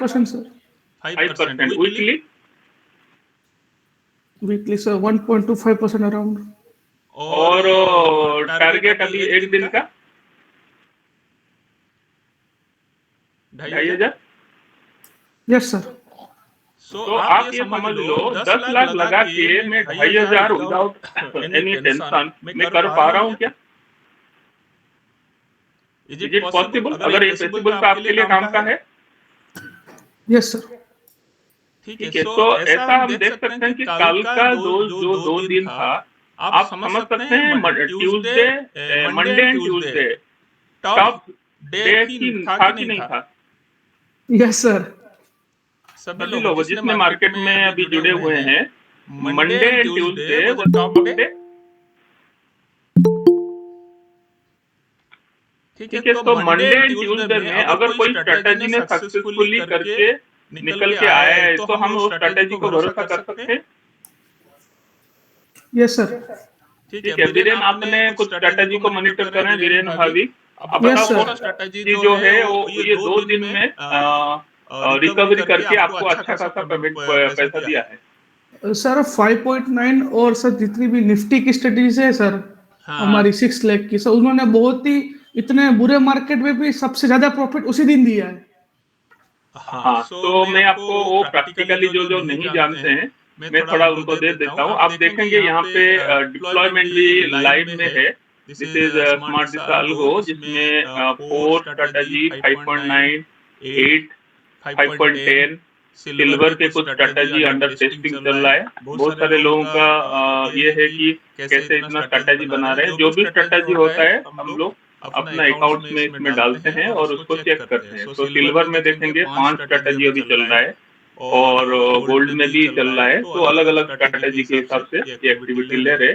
5% sir. 5%. Weekly? Weekly sir 1.25% around. और target अभी एक दिन का? 2,500। Yes sir. तो आप ये समझ लो 10 लाख लगा के मैं 2,500 विदाउट एनी टेंशन मैं कर पा रहा हूँ क्या? Is it possible? अगर ये पॉसिबल तो आपके लिए काम का है। Yes sir. ठीक है, तो ऐसा हम देख सकते हैं कि कल का जो 2 दिन था, आप समझ सकते हैं Tuesday, Monday and Tuesday top day की था कि नहीं था? Yes sir. सभी लोग जितने मार्केट में अभी जुड़े हुए हैं, मंडे एंड ट्यूसडे वो टॉप डे। ठीक है, तो मंडे एंड ट्यूसडे में अगर कोई स्ट्रेटेजी ने सक्सेसफुली करके निकल के आया है तो हम उस स्ट्रेटेजी को भरोसा कर सकते हैं। Yes sir. ठीक है, वीरेन आपने कुछ स्ट्रेटेजी को मॉनिटर कर रहे हैं, वीरेन भाभी आप Yes, बताओ sir. कौन स्ट्रेटेजी जो है वो ये 2 दिन में रिकवरी करके आपको अच्छा खासा पेमेंट पैसा दिया है। सर 5.9 और सर जितनी भी निफ्टी की स्ट्रेटेजीज है सर, हमारी 6 लाख की सर, उन्होंने बहुत ही इतने बुरे मार्केट में भी सबसे ज्यादा प्रॉफिट उसी दिन दिया है। हाँ, तो मैं आपको वो प्रैक्टिकली जो नहीं जानते हैं मैं थोड़ा उनको दे देता हूँ। आप देखेंगे यहाँ पे डिप्लॉयमेंट भी लाइव में है। This is smart Disha algo जिसमें 4 स्ट्रेटेजी 5.9, 8, 5.10 सिल्वर के कुछ स्ट्रेटेजी अंडर टेस्टिंग चल रहा है। बहुत सारे लोगों का ये है कि कैसे इतना स्ट्रेटेजी बना रहे हैं। जो भी स्ट्रेटेजी होता है हम लोग अपना अकाउंट्स में इसमें डालते हैं और उसको चेक करते हैं। तो सिल्वर में देखेंगे 5 स्ट्रेटेजी अभी चल रहा है और गोल्ड में भी चल रहा है। तो अलग अलग स्ट्रेटेजी के हिसाब से ये एक्टिविटी ले रहे।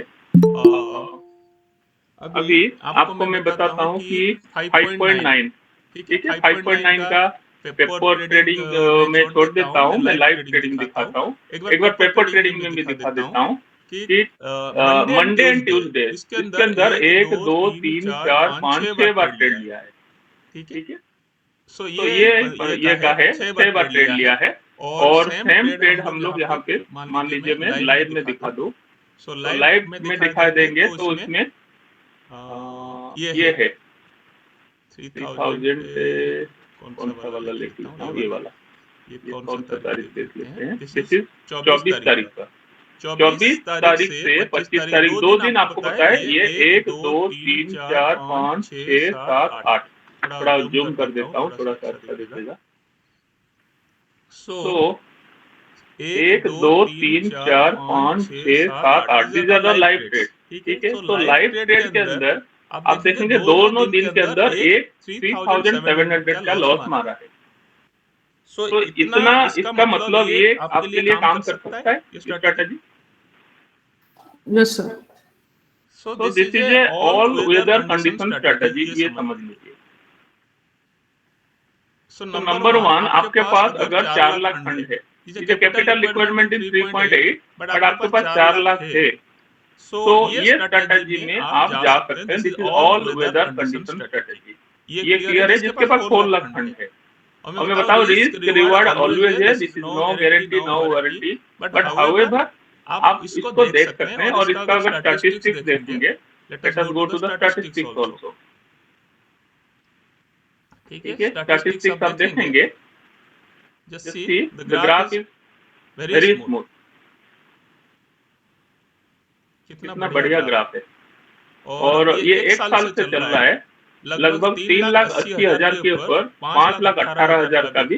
अभी आपको मैं बताता हूँ कि 5.9, ठीक है, 5.9 का पेपर ट्रेडिंग में छोड़ देता हूँ, मैं लाइव ट्रेडिंग दिखाता हूँ। एक बार पेपर ट्रेडिंग में भी दिखा देता हूँ कि मंडे एंड ट्यूसडे इसके अंदर 1, 2, 3, 4, 5, 6 बार ट्रेड लिया है। ठीक है, तो ये का है 6 बार ट्रेड लिया है और सेम ट्रेड हम लोग यहाँ पे मान लीजिए मैं लाइव में दिखा दूं। तो लाइव में दिखा देंगे तो उसमें ये है 3000 पे कौन सा वाला लेके हूँ, ये वाला, ये कौन सा तारीख देख लेते हैं। दिस इज 24 तारीख का। 24 तारीख से 25 तारीख 2 दिन आपको पता है ये 1, 2, 3, 4, 5, 6, 7, 8। थोड़ा जूम कर देता हूँ, थोड़ा सा अच्छा दिखेगा। So 1, 2, 3, 4, 5, 6, 7, 8 these are the live trade. ठीक है, तो लाइव ट्रेड के अंदर आप देखेंगे दोनों दिन के अंदर एक 3700 का लॉस मारा है। तो इतना इसका मतलब ये आपके लिए काम कर सकता है strategy. Yes sir. So this is a all weather condition strategy, ये समझ लीजिए। तो नंबर 1 आपके पास अगर 4 लाख फंड है, इसे कैपिटल रिक्वायरमेंट इन 3.8 बट आपके पास 4 लाख है, तो ये स्ट्रेटेजी में आप जा सकते हैं। This is all weather condition strategy. ये क्लियर है जिसके पास 4 लाख फंड है। और मैं बताऊं रिस्क रिवार्ड ऑलवेज है, this is no guarantee no warranty, but however आप इसको देख सकते हैं और इसका अगर स्टैटिस्टिक्स देखेंगे, let us go to the statistics also. ठीक है, स्टैटिस्टिक्स आप देखेंगे, just see the graph is very smooth. कितना बढ़िया ग्राफ है और ये 1 साल से चल रहा है। लगभग 3,80,000 के ऊपर 5,18,000 का भी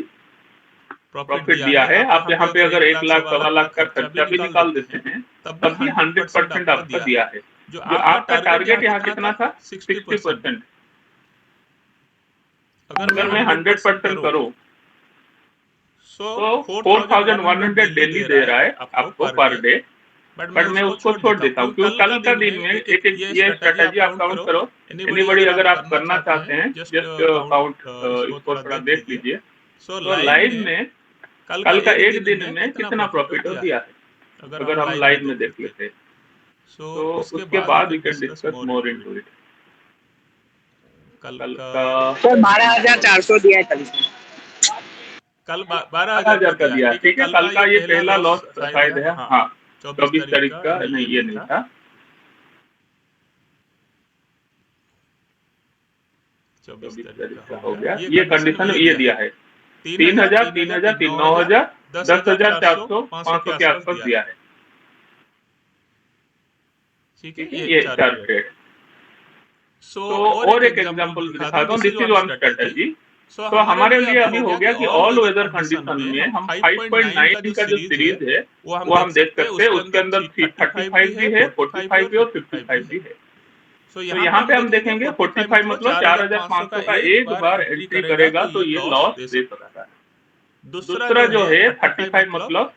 प्रॉफिट दिया है। आप यहाँ पे अगर 1 लाख 1.25 लाख का खर्चा भी निकाल देते हैं तब भी 100% आपका दिया है। जो आपका टारगेट यहाँ कितना था 60%। अगर मैं 100% करूं तो 4,100 डेली दे रहा है आपको पर डे, बट मैं उसको छोड़ देता हूँ क्योंकि कल का दिन में एक ये स्ट्रेटेजी आप काउंट करो। एनीबॉडी अगर आप करना चाहते हैं जस्ट काउंट इसको थोड़ा देख लीजिए। तो लाइव में कल का एक दिन में कितना प्रॉफिट हो दिया है अगर हम लाइव में देख लेते हैं। तो उसके बाद we can discuss more into it. कल का तो 12,400 दिया है कल से। कल 12,000 का दिया। ठीक है, कल का ये पहला लॉस शायद है। हाँ, 24 तारीख का नहीं, ये नहीं था। 24 तारीख का हो गया। ये कंडीशन ये दिया है। 3000, 3000, 9000, 10,400, 500 के आसपास दिया है। ठीक है, ये 4 ट्रेड। सो और एक एग्जांपल दिखाता हूँ। This is one strategy. तो हमारे लिए अभी हो गया कि ऑल वेदर कंडीशन में हम 5.9 का जो सीरीज है वो हम देख सकते हैं। उसके अंदर 35 भी है, 45 भी और 55 भी है। तो यहाँ पे हम देखेंगे 45 मतलब 4500 का एक बार एंट्री करेगा तो ये लॉस दे सकता है। दूसरा जो है 35 मतलब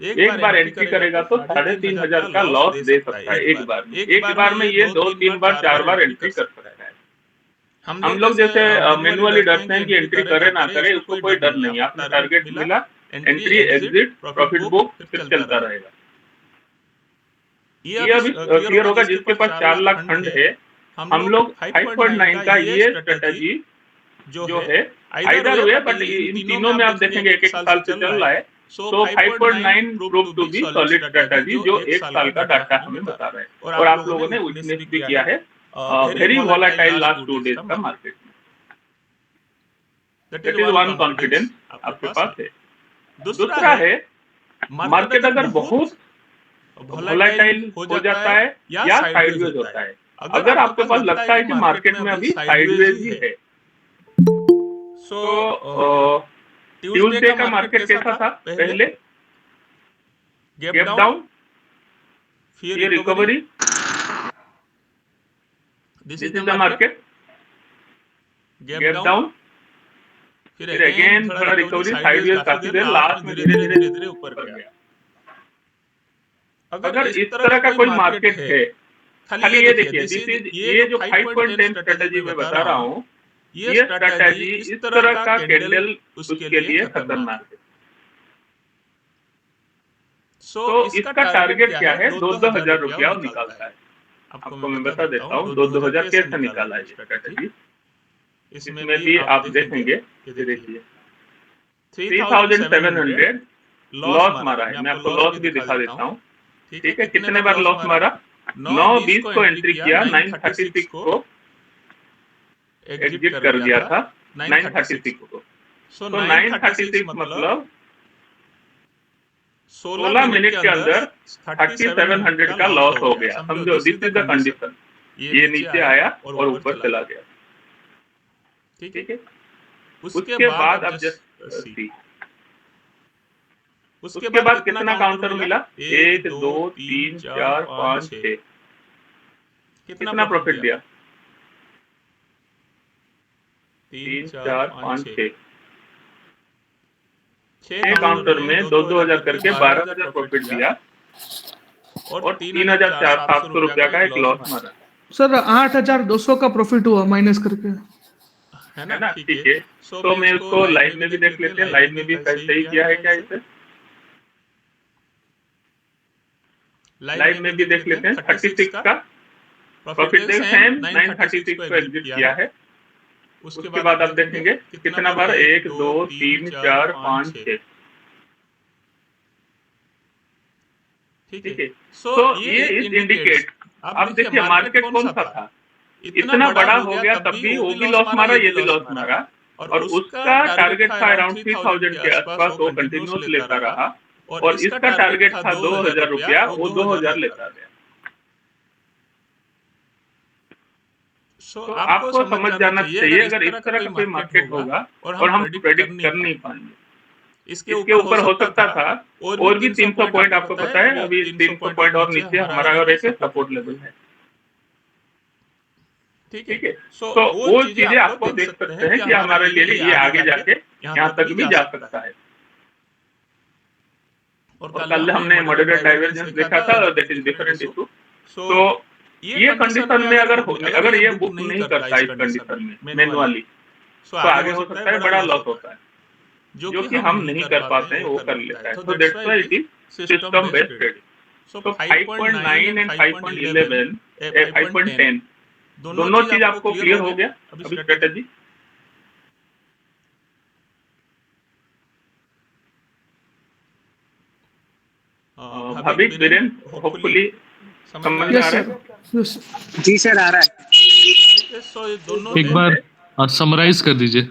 एक बार एंट्री करेगा तो 3,500 का लॉस दे सकता है एक बार में। एक बार में ये 2, 3 बार, 4 बार एंट्री कर सकता है। हम लोग जैसे मैनुअली डरते हैं कि एंट्री करे ना करे, उसको कोई डर नहीं। आपने टारगेट मिला, एंट्री, एग्जिट, प्रॉफिट बुक, फिर चलता रहेगा। ये अभी क्लियर होगा जिसके पास 4 लाख फंड है। हम लोग 5.9 का ये स्ट्रेटजी जो है आइदर वे, बट इन तीनों में आप देखेंगे एक साल से चल रहा है। So 5.9 prove to be solid strategy जो एक साल का डाटा हमें बता रहा है। और आप लोगों ने विटनेस भी किया है वेरी वोलेटाइल लास्ट 2 डेज का मार्केट में। दैट इज वन कॉन्फिडेंस आपके पास है। दूसरा है मार्केट अगर बहुत वोलेटाइल हो जाता है या साइडवेज होता है। अगर आपके पास लगता है कि मार्केट में अभी साइडवेज ही है, सो ट्यूसडे का मार्केट कैसा था? पहले गैप डाउन, फिर recovery, this is the market, gap down, फिर अगेन थोड़ा रिकवरी, साइडवेज काफी देर, लास्ट में धीरे धीरे ऊपर गया। अगर इस तरह का कोई मार्केट है, खाली ये देखिए, ये जो 5.10 स्ट्रेटजी में बता रहा हूँ, ये स्ट्रेटजी इस तरह का कैंडल उसके लिए खतरनाक है। तो इसका टारगेट क्या है? 2,000 रुपया निकालता है। आपको मैं बता देता हूँ 2,000 कैसे निकाला है स्ट्रेटजी। इसमें भी आप देखेंगे, देखिए 3,700 लॉस मारा है। मैं आपको लॉस भी दिखा देता हूँ। ठीक है, कितने बार लॉस मारा? 9:20 को एंट्री किया, 9:36 को एग्जिट कर दिया था, 9:36 को। तो 9:36 मतलब 16 मिनट के अंदर 3,700 का लॉस हो गया। समझो, दिस इज द कंडीशन। ये नीचे आया और ऊपर चला गया। ठीक है, उसके बाद अब जस्ट सी, उसके बाद कितना काउंटर मिला? 1, 2, 3, 4, 5, 6। कितना प्रॉफिट दिया? 3, 4, 5, 6। 6 काउंटर में 2,000 करके 12,000 प्रॉफिट दिया और 3,700 रुपया का एक लॉस मारा। सर 8,200 का प्रॉफिट हुआ माइनस करके, है ना? ठीक है, तो मैं उसको लाइव में भी देख लेते हैं। लाइव में भी सही किया है क्या इसे? लाइव में भी देख लेते हैं। 36 का प्रॉफिट सेम 9:36 को एग्जिट किया है। उसके बाद आप देखेंगे कितना बार? 1, 2, 3, 4, 5, 6। ठीक है, सो ये इज इंडिकेट। अब देखिए मार्केट कौन सा था? इतना बड़ा हो गया, तब भी वो भी लॉस मारा, ये भी लॉस मारा। और उसका टारगेट था अराउंड 3,000 के आसपास, वो कंटिन्यूस लेता रहा। और इसका टारगेट था 2,000 रुपया, वो 2,000 लेता गया। तो आपको समझ जाना चाहिए, अगर इस तरह का कोई मार्केट होगा और हम प्रेडिक्ट कर नहीं पाएंगे। इसके ऊपर हो सकता था और भी 300 पॉइंट। आपको पता है अभी 300 पॉइंट और नीचे हमारा और एक सपोर्ट लेवल है। ठीक है, तो वो चीजें आपको देख सकते हैं कि हमारे लिए ये आगे जाके यहाँ तक भी जा सकता है। और कल हमने मॉडरेट डाइवर्जेंस देखा था, दैट इज डिफरेंट इशू। तो ये कंडीशन में अगर ये बुक नहीं करता इस कंडीशन में मैनुअली, तो आगे हो सकता है बड़ा लॉस होता है, जो कि हम नहीं कर पाते हैं, वो कर लेता है। तो that's why it is system based trading. So 5.9 and 5.11 5.10 दोनों चीज आपको क्लियर हो गया अभी स्ट्रेटजी? भाविक, वीरेंद्र, होपफुली समझ में आ रहा है? जी सर, आ रहा है। सो ये दोनों एक बार समराइज कर दीजिए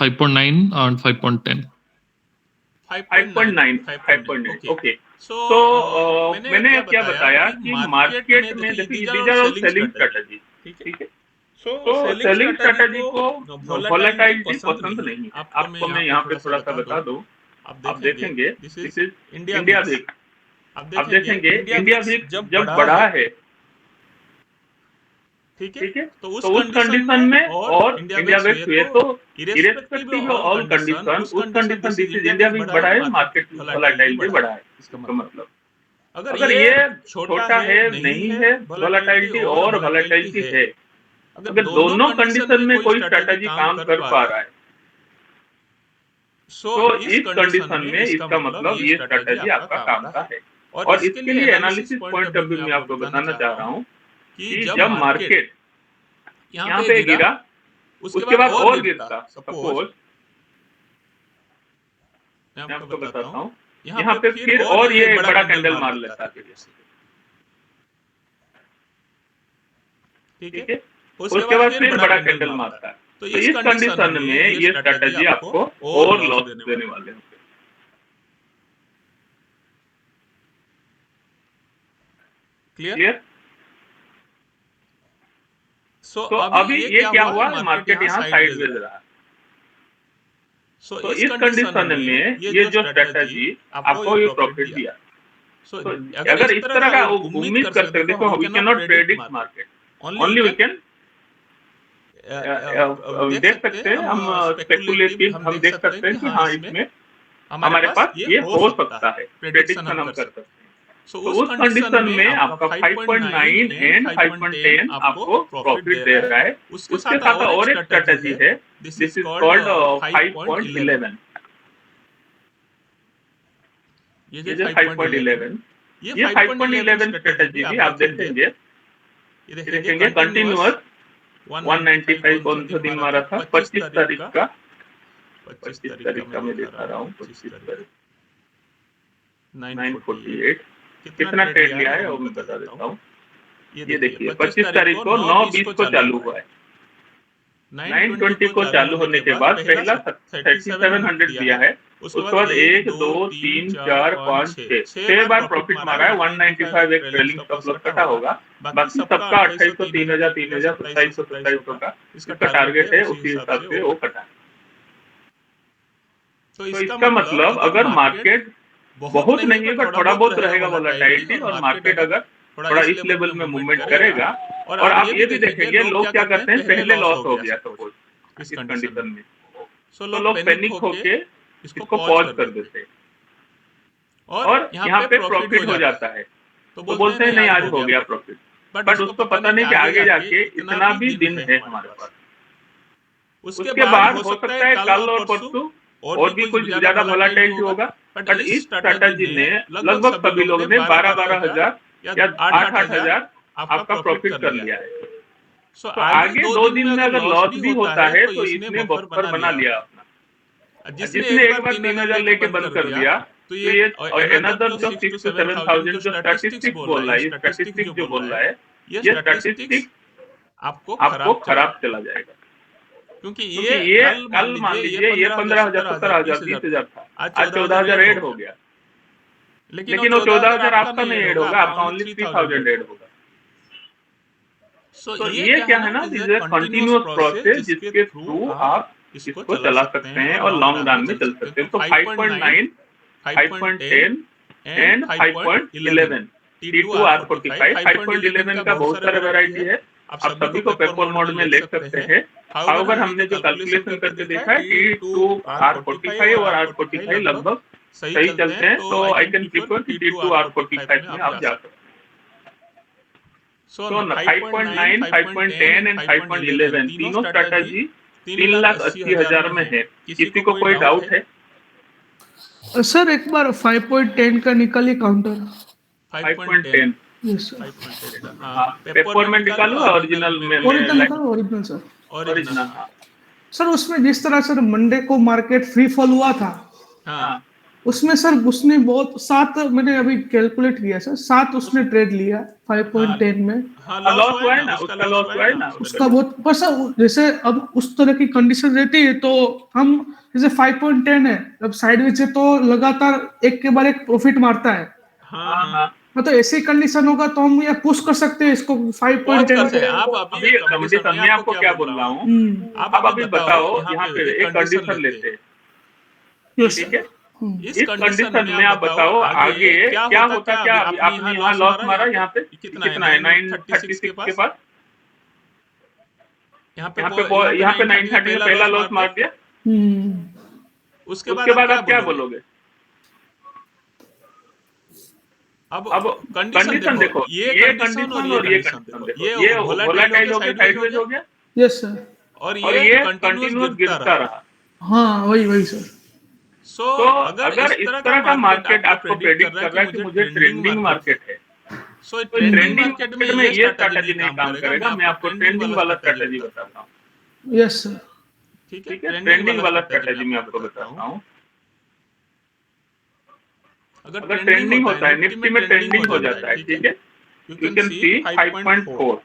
5.9 and 5.10. 5.9 ओके। तो मैंने क्या बताया कि मार्केट में देखिए these are all selling strategy, ठीक है। तो सेलिंग स्ट्रेटजी को वोलेटिलिटी पसंद नहीं है। आपको मैं यहाँ पे थोड़ा सा बता दूं, आप देखेंगे दिस इज इंडिया वीक। आप देखेंगे इंडिया वीक जब बढ़ा है, ठीक है, तो उस कंडीशन में और इंडिया वीक हुए तो इरेस्पेक्टिव ऑफ ऑल कंडीशन, उस condition this is India VIX बढ़ा है, मार्केट वोलेटिलिटी बढ़ा है। इसका मतलब अगर ये छोटा है नहीं है वोलेटिलिटी और वोलेटिलिटी है, अगर दोनों कंडीशन में कोई स्ट्रेटजी काम कर पा रहा है, तो इस कंडीशन में इसका मतलब ये स्ट्रेटजी आपका काम का है। और इसके लिए एनालिसिस पॉइंट ऑफ व्यू में आपको बताना चाह रहा हूँ कि जब मार्केट यहाँ पे गिरा, उसके बाद और गिरता, सपोज मैं आपको बताता हूँ, यहाँ पे फिर और ये बड़ा कैंडल मार लेता है, ठीक है, उसके बाद फिर बड़ा कैंडल मारता है, तो इस कंडीशन में ये स्ट्रेटजी आपको और लॉस देने वाले होंगे। क्लियर? तो अभी ये क्या हुआ, मार्केट यहाँ साइडवेज रहा। तो इस कंडीशन में ये जो स्ट्रेटजी आपको ये प्रॉफिट दिया, तो अगर इस तरह का उम्मीद करते हैं, देखो we can not predict market, only we can देख सकते हैं, हम स्पेकुलेटिव हम देख सकते हैं कि हाँ इसमें हमारे पास ये हो सकता है, प्रेडिक्शन हम कर सकते हैं। तो उस कंडीशन में आपका 5.9 एंड 5.10 आपको प्रॉफिट दे रहा है। उसके साथ और एक स्ट्रेटजी है, दिस इज कॉल्ड 5.11। ये जो 5.11 ये 5.11 स्ट्रेटजी भी आप देखेंगे, ये देखेंगे कंटिन्यूअस 195 कौन सा दिन मारा था, 25 तारीख का, 25 तारीख का मैं दिखा रहा हूँ, 25 तारीख 948 कितना ट्रेड लिया है वो मैं बता देता हूँ। ये देखिए 25 तारीख को 9:20 को चालू हुआ है, 9:20 को चालू होने के बाद पहला 3700 दिया है, उसके बाद 1 2 3 4 5 6 बार प्रॉफिट मारा है। 195 एक ट्रेलिंग स्टॉप लॉस कटा होगा, बाकी सबका 2800 3000 3000 2700 2700 का इसका टारगेट है, उसी हिसाब से वो कटा। तो इसका मतलब अगर मार्केट बहुत नहीं है पर थोड़ा बहुत रहेगा वोलेटिलिटी, और मार्केट अगर थोड़ा इस लेवल में मूवमेंट करेगा, और आप ये भी देखेंगे लोग क्या करते हैं, पहले लॉस हो गया सपोज इस कंडीशन में, तो लोग पैनिक होके इसको पॉज कर देते हैं और यहाँ पे प्रॉफिट हो जाता है, तो बोलते हैं नहीं आज हो गया प्रॉफिट, बट उसको पता नहीं कि आगे जाके इतना भी दिन है हमारे पास। उसके बाद हो सकता है कल और परसों और भी कुछ ज्यादा वोलेटिलिटी होगा, बट इस स्ट्रेटजी ने लगभग सभी लोगों ने 12,000 या 8,000 आपका प्रॉफिट कर लिया है। तो आगे 2 दिन में अगर लॉस भी होता है तो इसने बफर बना लिया अपना। जिसने एक बार 3,000 लेके बंद कर दिया, तो ये अनदर जो 6 to 7,000 जो स्टैटिस्टिक बोल रहा है, स्टैटिस्टिक जो बोल रहा है, ये स्टैटिस्टिक आपको खराब चला जाएगा, क्योंकि ये कल मान लीजिए ये 15,000 17,000 30,000 था, आज 14,000 ऐड हो गया, लेकिन वो 14,000 आपका नहीं ऐड होगा, आपका ओनली 3,000 ऐड होगा। तो ये क्या है ना, this is a continuous process जिसके थ्रू आप इसको चला सकते हैं और लॉन्ग रन में चल सकते हैं। तो 5.9 5.10 एंड 5.11 T2R45 5.11 का बहुत सारे वैरायटी है, आप सभी को पेपर मोड में ले सकते हैं। हाउएवर हमने जो कैलकुलेशन करके देखा है T2R45 और R45 लगभग सही चलते हैं, तो आई कैन प्रिफर कि T2R45 में आप जा सकते हैं। So 5.9, 5.10 एंड 5.11 तीनों स्ट्रेटजी 3,80,000 में है। किसी को कोई डाउट है? सर एक बार 5.10 का निकालिए काउंटर। 5.10 yes sir. पेपर में निकालो, ओरिजिनल में ओरिजिनल सर, ओरिजिनल। सर उसमें जिस तरह सर मंडे को मार्केट फ्री फॉल हुआ था, हाँ उसमें सर उसने बहुत 7, मैंने अभी कैलकुलेट किया सर, 7 उसने ट्रेड लिया 5.10 में। हाँ लॉस हुआ है ना, उसका लॉस हुआ है ना उसका बहुत, पर सर जैसे अब उस तरह की कंडीशन रहती है तो हम, जैसे 5.10 है, अब साइडवेज है तो लगातार एक के बाद एक प्रॉफिट मारता है। हाँ हाँ मतलब ऐसी कंडीशन होगा तो हम ये पुश कर सकते हैं इसको पहुंच 5.10 करते हैं। आप अभी अभी कंडीशन मैं आपको क्या बोल रहा हूँ, आप आप अभी बताओ यहाँ पे एक कंडीशन लेते हैं, यस ठीक सर। है। इस कंडीशन में आप बताओ आगे क्या होता, क्या अभी आपने यहाँ लॉस मारा, यहाँ पे कितना है 936 के पास, यहाँ पे 930 में पहला लॉस मार दिया। उसके बाद आप क्या बोलोगे? अब कंडीशन देखो, ये कंडीशन और ये कंडीशन देखो, ये वोलेटाइल हो गया, साइडवेज हो गया, यस सर। और ये कंटिन्यूअस गिरता रहा। हाँ वही सर। तो अगर इस तरह का मार्केट आपको प्रेडिक्ट कर रहा है कि मुझे ट्रेंडिंग मार्केट है, तो ट्रेंडिंग मार्केट में ये स्ट्रैटेजी नहीं काम करेगा। मैं आपको ट्रेंडिंग वाला स्ट्रैटेजी बताता हूँ, यस सर। ठीक है। ट्रेंडिंग वाला स्ट्रैटेजी मैं आपको बताता हूँ। अगर ट्रेंडिंग होता है, निफ्टी में ट्रेंडिंग हो जाता है, ठीक है, you can see 5.4,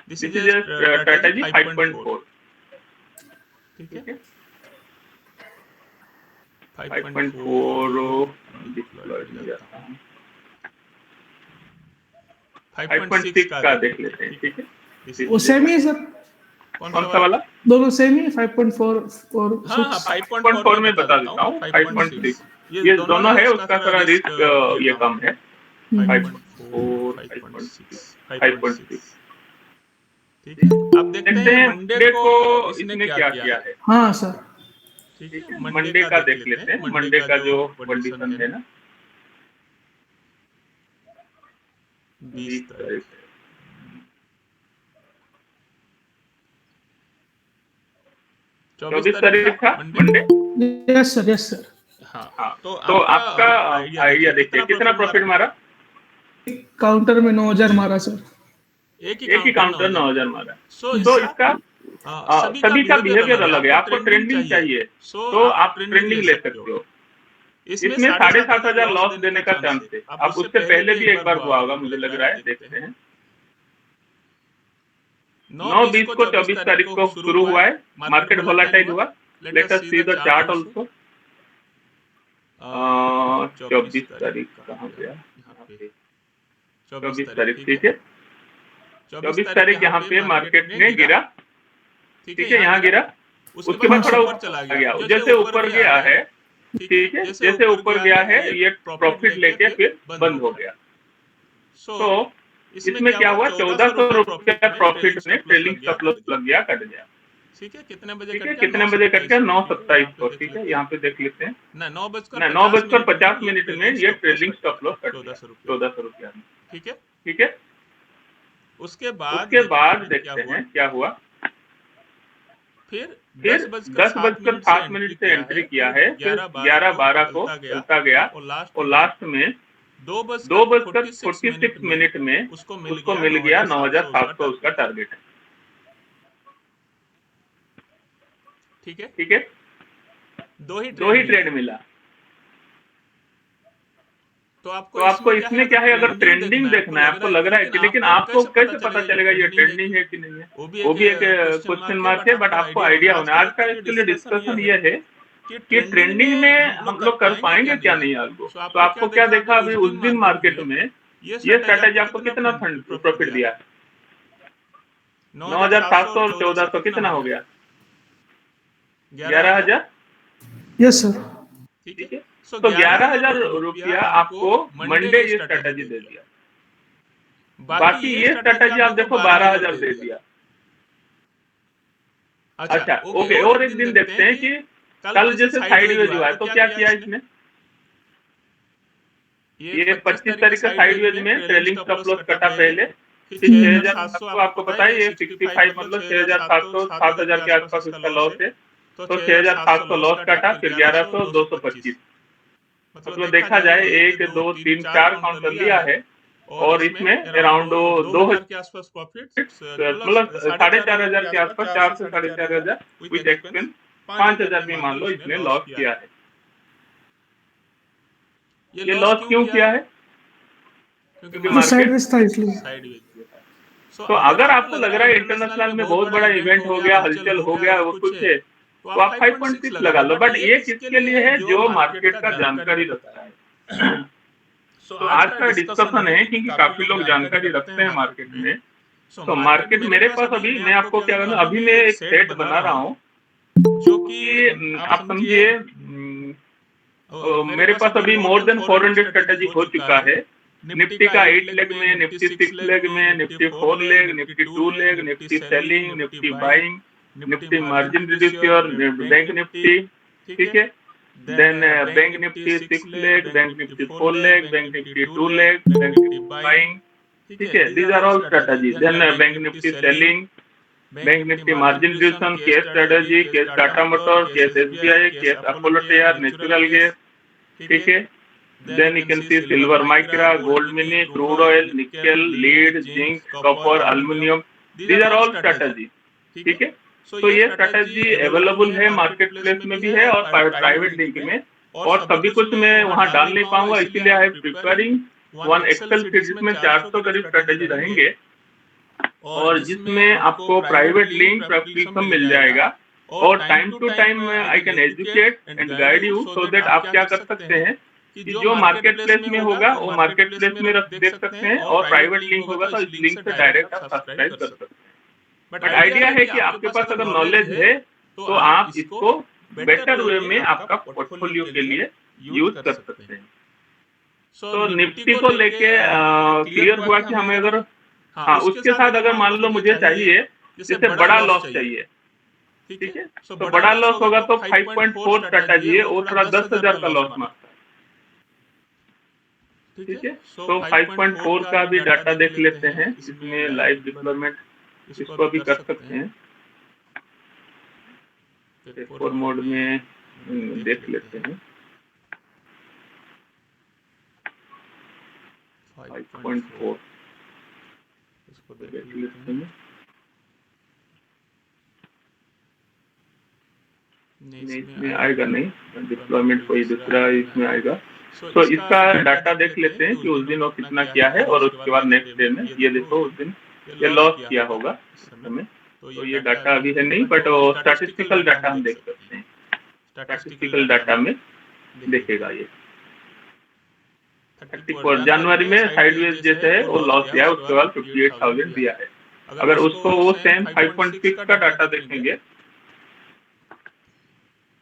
this is strategy 5.4, ठीक है। 5.4 5.6 का देख लेते हैं, ठीक है। वो सेम ही सर, कौन सा वाला? दोनों सेम ही 5.4 और 6। 5.4 में बता देता हूँ, 5.6 ये दोनों है, उसका थोड़ा रिस्क ये कम है। 5.4 5.6, ठीक है। अब देखते हैं मंडे को इसने क्या किया है। हाँ सर। ठीक है, मंडे का देख लेते हैं। मंडे का जो कंडीशन है ना, 20 तारीख, 24 तारीख था Monday. Yes sir, yes sir. हाँ, तो आपका आइडिया देखिए कितना प्रॉफिट मारा। काउंटर में 9,000 मारा सर। एक ही काउंटर 9,000 मारा। तो इसका सभी का बिहेवियर अलग है। आपको ट्रेंडिंग चाहिए तो आप ट्रेंडिंग ले सकते हो। इसमें 7,500 लॉस देने का चांस है। अब उससे पहले भी एक बार हुआ होगा, मुझे लग रहा है, देखते हैं। 9/20 को 24 तारीख को शुरू हुआ है, मार्केट वोलेटाइल हुआ। Let us see the chart also. 24 तारीख कहाँ गया? 24 तारीख, ठीक है। 24 तारीख यहाँ पे मार्केट ने गिरा, ठीक है, यहाँ गिरा। उसके बाद थोड़ा ऊपर चला गया। जैसे ऊपर गया है, ठीक है, जैसे ऊपर गया है, ये प्रॉफिट लेके फिर बंद हो गया। तो इसमें क्या हुआ, 1,400 रुपया प्रॉफिट में ट्रेलिंग स्टॉप लॉस लग गया, कट गया। ठीक है, कितने बजे कट गया? 9:27 को, ठीक है। यहाँ पे देख लेते हैं, 9:50 में ये ट्रेलिंग स्टॉप लॉस कट गया 1,400 रुपया में, ठीक है। उसके बाद देखते हैं क्या हुआ। फिर 10:07 से एंट्री किया है, फिर 11:12 को चलता गया और लास्ट में 2:46 में उसको मिल गया 9,700 उसका टारगेट है, ठीक है। दो ही ट्रेड मिला। तो आपको इसमें क्या है, अगर ट्रेंडिंग देखना है, आपको लग रहा है कि, लेकिन आपको कैसे पता चलेगा ये ट्रेंडिंग है कि नहीं है, वो भी एक क्वेश्चन मार्क है। बट आपको आइडिया होना। आज का एक्चुअली डिस्कशन ये है कि ट्रेंडिंग में हम लोग कर पाएंगे क्या नहीं आपको। तो आपको क्या देखा अभी उस दिन मार्केट में, ये स्ट्रैटेजी आपको कितना प्रॉफिट दिया? 9,700 और 1,400 कितना हो गया? 11,000। यस सर, ठीक है। तो 11,000 रुपया आपको मंडे ये स्ट्रैटेजी दे दिया। बाकी ये स्ट्रैटेजी आप देखो 12,000 दे दिया। अच्छा, ओके। और एक दिन देखते हैं कि कल जैसे साइडवेज हुआ है तो क्या किया इसने। ये 25 तारीख का साइडवेज में ट्रेलिंग स्टॉप लॉस कटा पहले, फिर 6,700 आपको पता है, ये 65 मतलब 6,700 7,000 के आसपास इसका लॉस है। तो 6,700 लॉस काटा, फिर 1,100 225, मतलब देखा जाए 1 2 3 4 काउंटर लिया है और इसमें अराउंड 2,000 के आसपास प्रॉफिट, मतलब 4,500 के आसपास, 4 से 4,500 विद एक्सपेंस 5,000 में मान लो इसने लॉस किया है। ये लॉस क्यों किया है? क्योंकि वो मार्केट साइडवेज था इसलिए। साइडवेज गया था। तो अगर आपको लग रहा है इंटरनेशनल में बहुत बड़ा इवेंट हो गया, हलचल हो गया, वो कुछ है, तो आप 5.6 लगा लो। बट ये किसके लिए है? जो मार्केट का जानकारी रखता है। तो आज का डिस्कशन है क्योंकि काफी लोग जानकारी रखते हैं मार्केट में। तो मार्केट मेरे पास अभी, मैं आपको क्या कहूँ, अभी मैं एक सेट बना रहा हूँ जो कि आप समझिए, मेरे पास अभी मोर देन 400 स्ट्रेटेजी हो चुका है। निफ्टी का 8 लेग में, निफ्टी 6 लेग में, Nifty 4 leg, Nifty 2 leg, Nifty selling, Nifty buying, Nifty margin reducer, bank Nifty, ठीक है। Then bank Nifty 6 leg, bank Nifty 4 leg, bank Nifty 2 leg, bank Nifty buying, ठीक है। These are all strategy. Then bank Nifty selling, bank Nifty margin reduction, case strategy, case Tata motor, case SBI, case Apollo tyre, natural gas, ठीक है। Then you can see silver micra, gold mini, crude oil, nickel, lead, zinc, copper, aluminum. These are all strategy, ठीक है। तो ये strategy available है market place में भी है और प्राइवेट लिंक में, और सभी कुछ मैं वहां डाल नहीं पाऊंगा, इसीलिए आई प्रिपेयरिंग वन एक्सेल शीट जिसमें 400 करीब स्ट्रेटेजी रहेंगे और जिसमें आपको प्राइवेट लिंक प्रेस्क्रिप्शन मिल जाएगा। और time to time I can educate and guide you so that आप क्या कर सकते हैं कि जो मार्केट प्लेस में होगा वो मार्केट प्लेस में देख सकते हैं, और प्राइवेट लिंक होगा तो इस लिंक से डायरेक्ट आप सब्सक्राइब कर सकते हैं। बट आइडिया है कि आपके पास अगर नॉलेज है तो आप इसको बेटर वे में आपका पोर्टफोलियो के लिए यूज कर सकते हैं। तो निफ्टी को लेके क्लियर हुआ कि हमें अगर, हाँ, उसके साथ अगर मान लो मुझे चाहिए जिससे बड़ा लॉस चाहिए, ठीक है, तो बड़ा लॉस होगा तो 5.4 स्ट्रेटेजी है, वो थोड़ा 10,000 का लॉस मारता है, ठीक है। तो 5.4 का भी डाटा देख लेते हैं, इसमें लाइव डिप्लॉयमेंट इसको भी कर सकते हैं। F4 मोड में देख लेते हैं 5.4 इसको देख लेते हैं। इसमें आएगा नहीं, डिप्लॉयमेंट कोई दूसरा इसमें आएगा। तो इसका डाटा देख लेते हैं कि उस दिन वो कितना किया है, और उसके बाद नेक्स्ट डे में ये देखो उस दिन ये लॉस किया होगा इस समय। तो ये डाटा अभी है नहीं, बट वो स्टैटिस्टिकल डाटा हम देख सकते हैं, स्टैटिस्टिकल डाटा में देखेगा ये 34 जनवरी में साइडवेज जैसे है वो लॉस दिया है, उसके बाद 58,000 दिया है। अगर उसको वो सेम 5.6 का डाटा देखेंगे,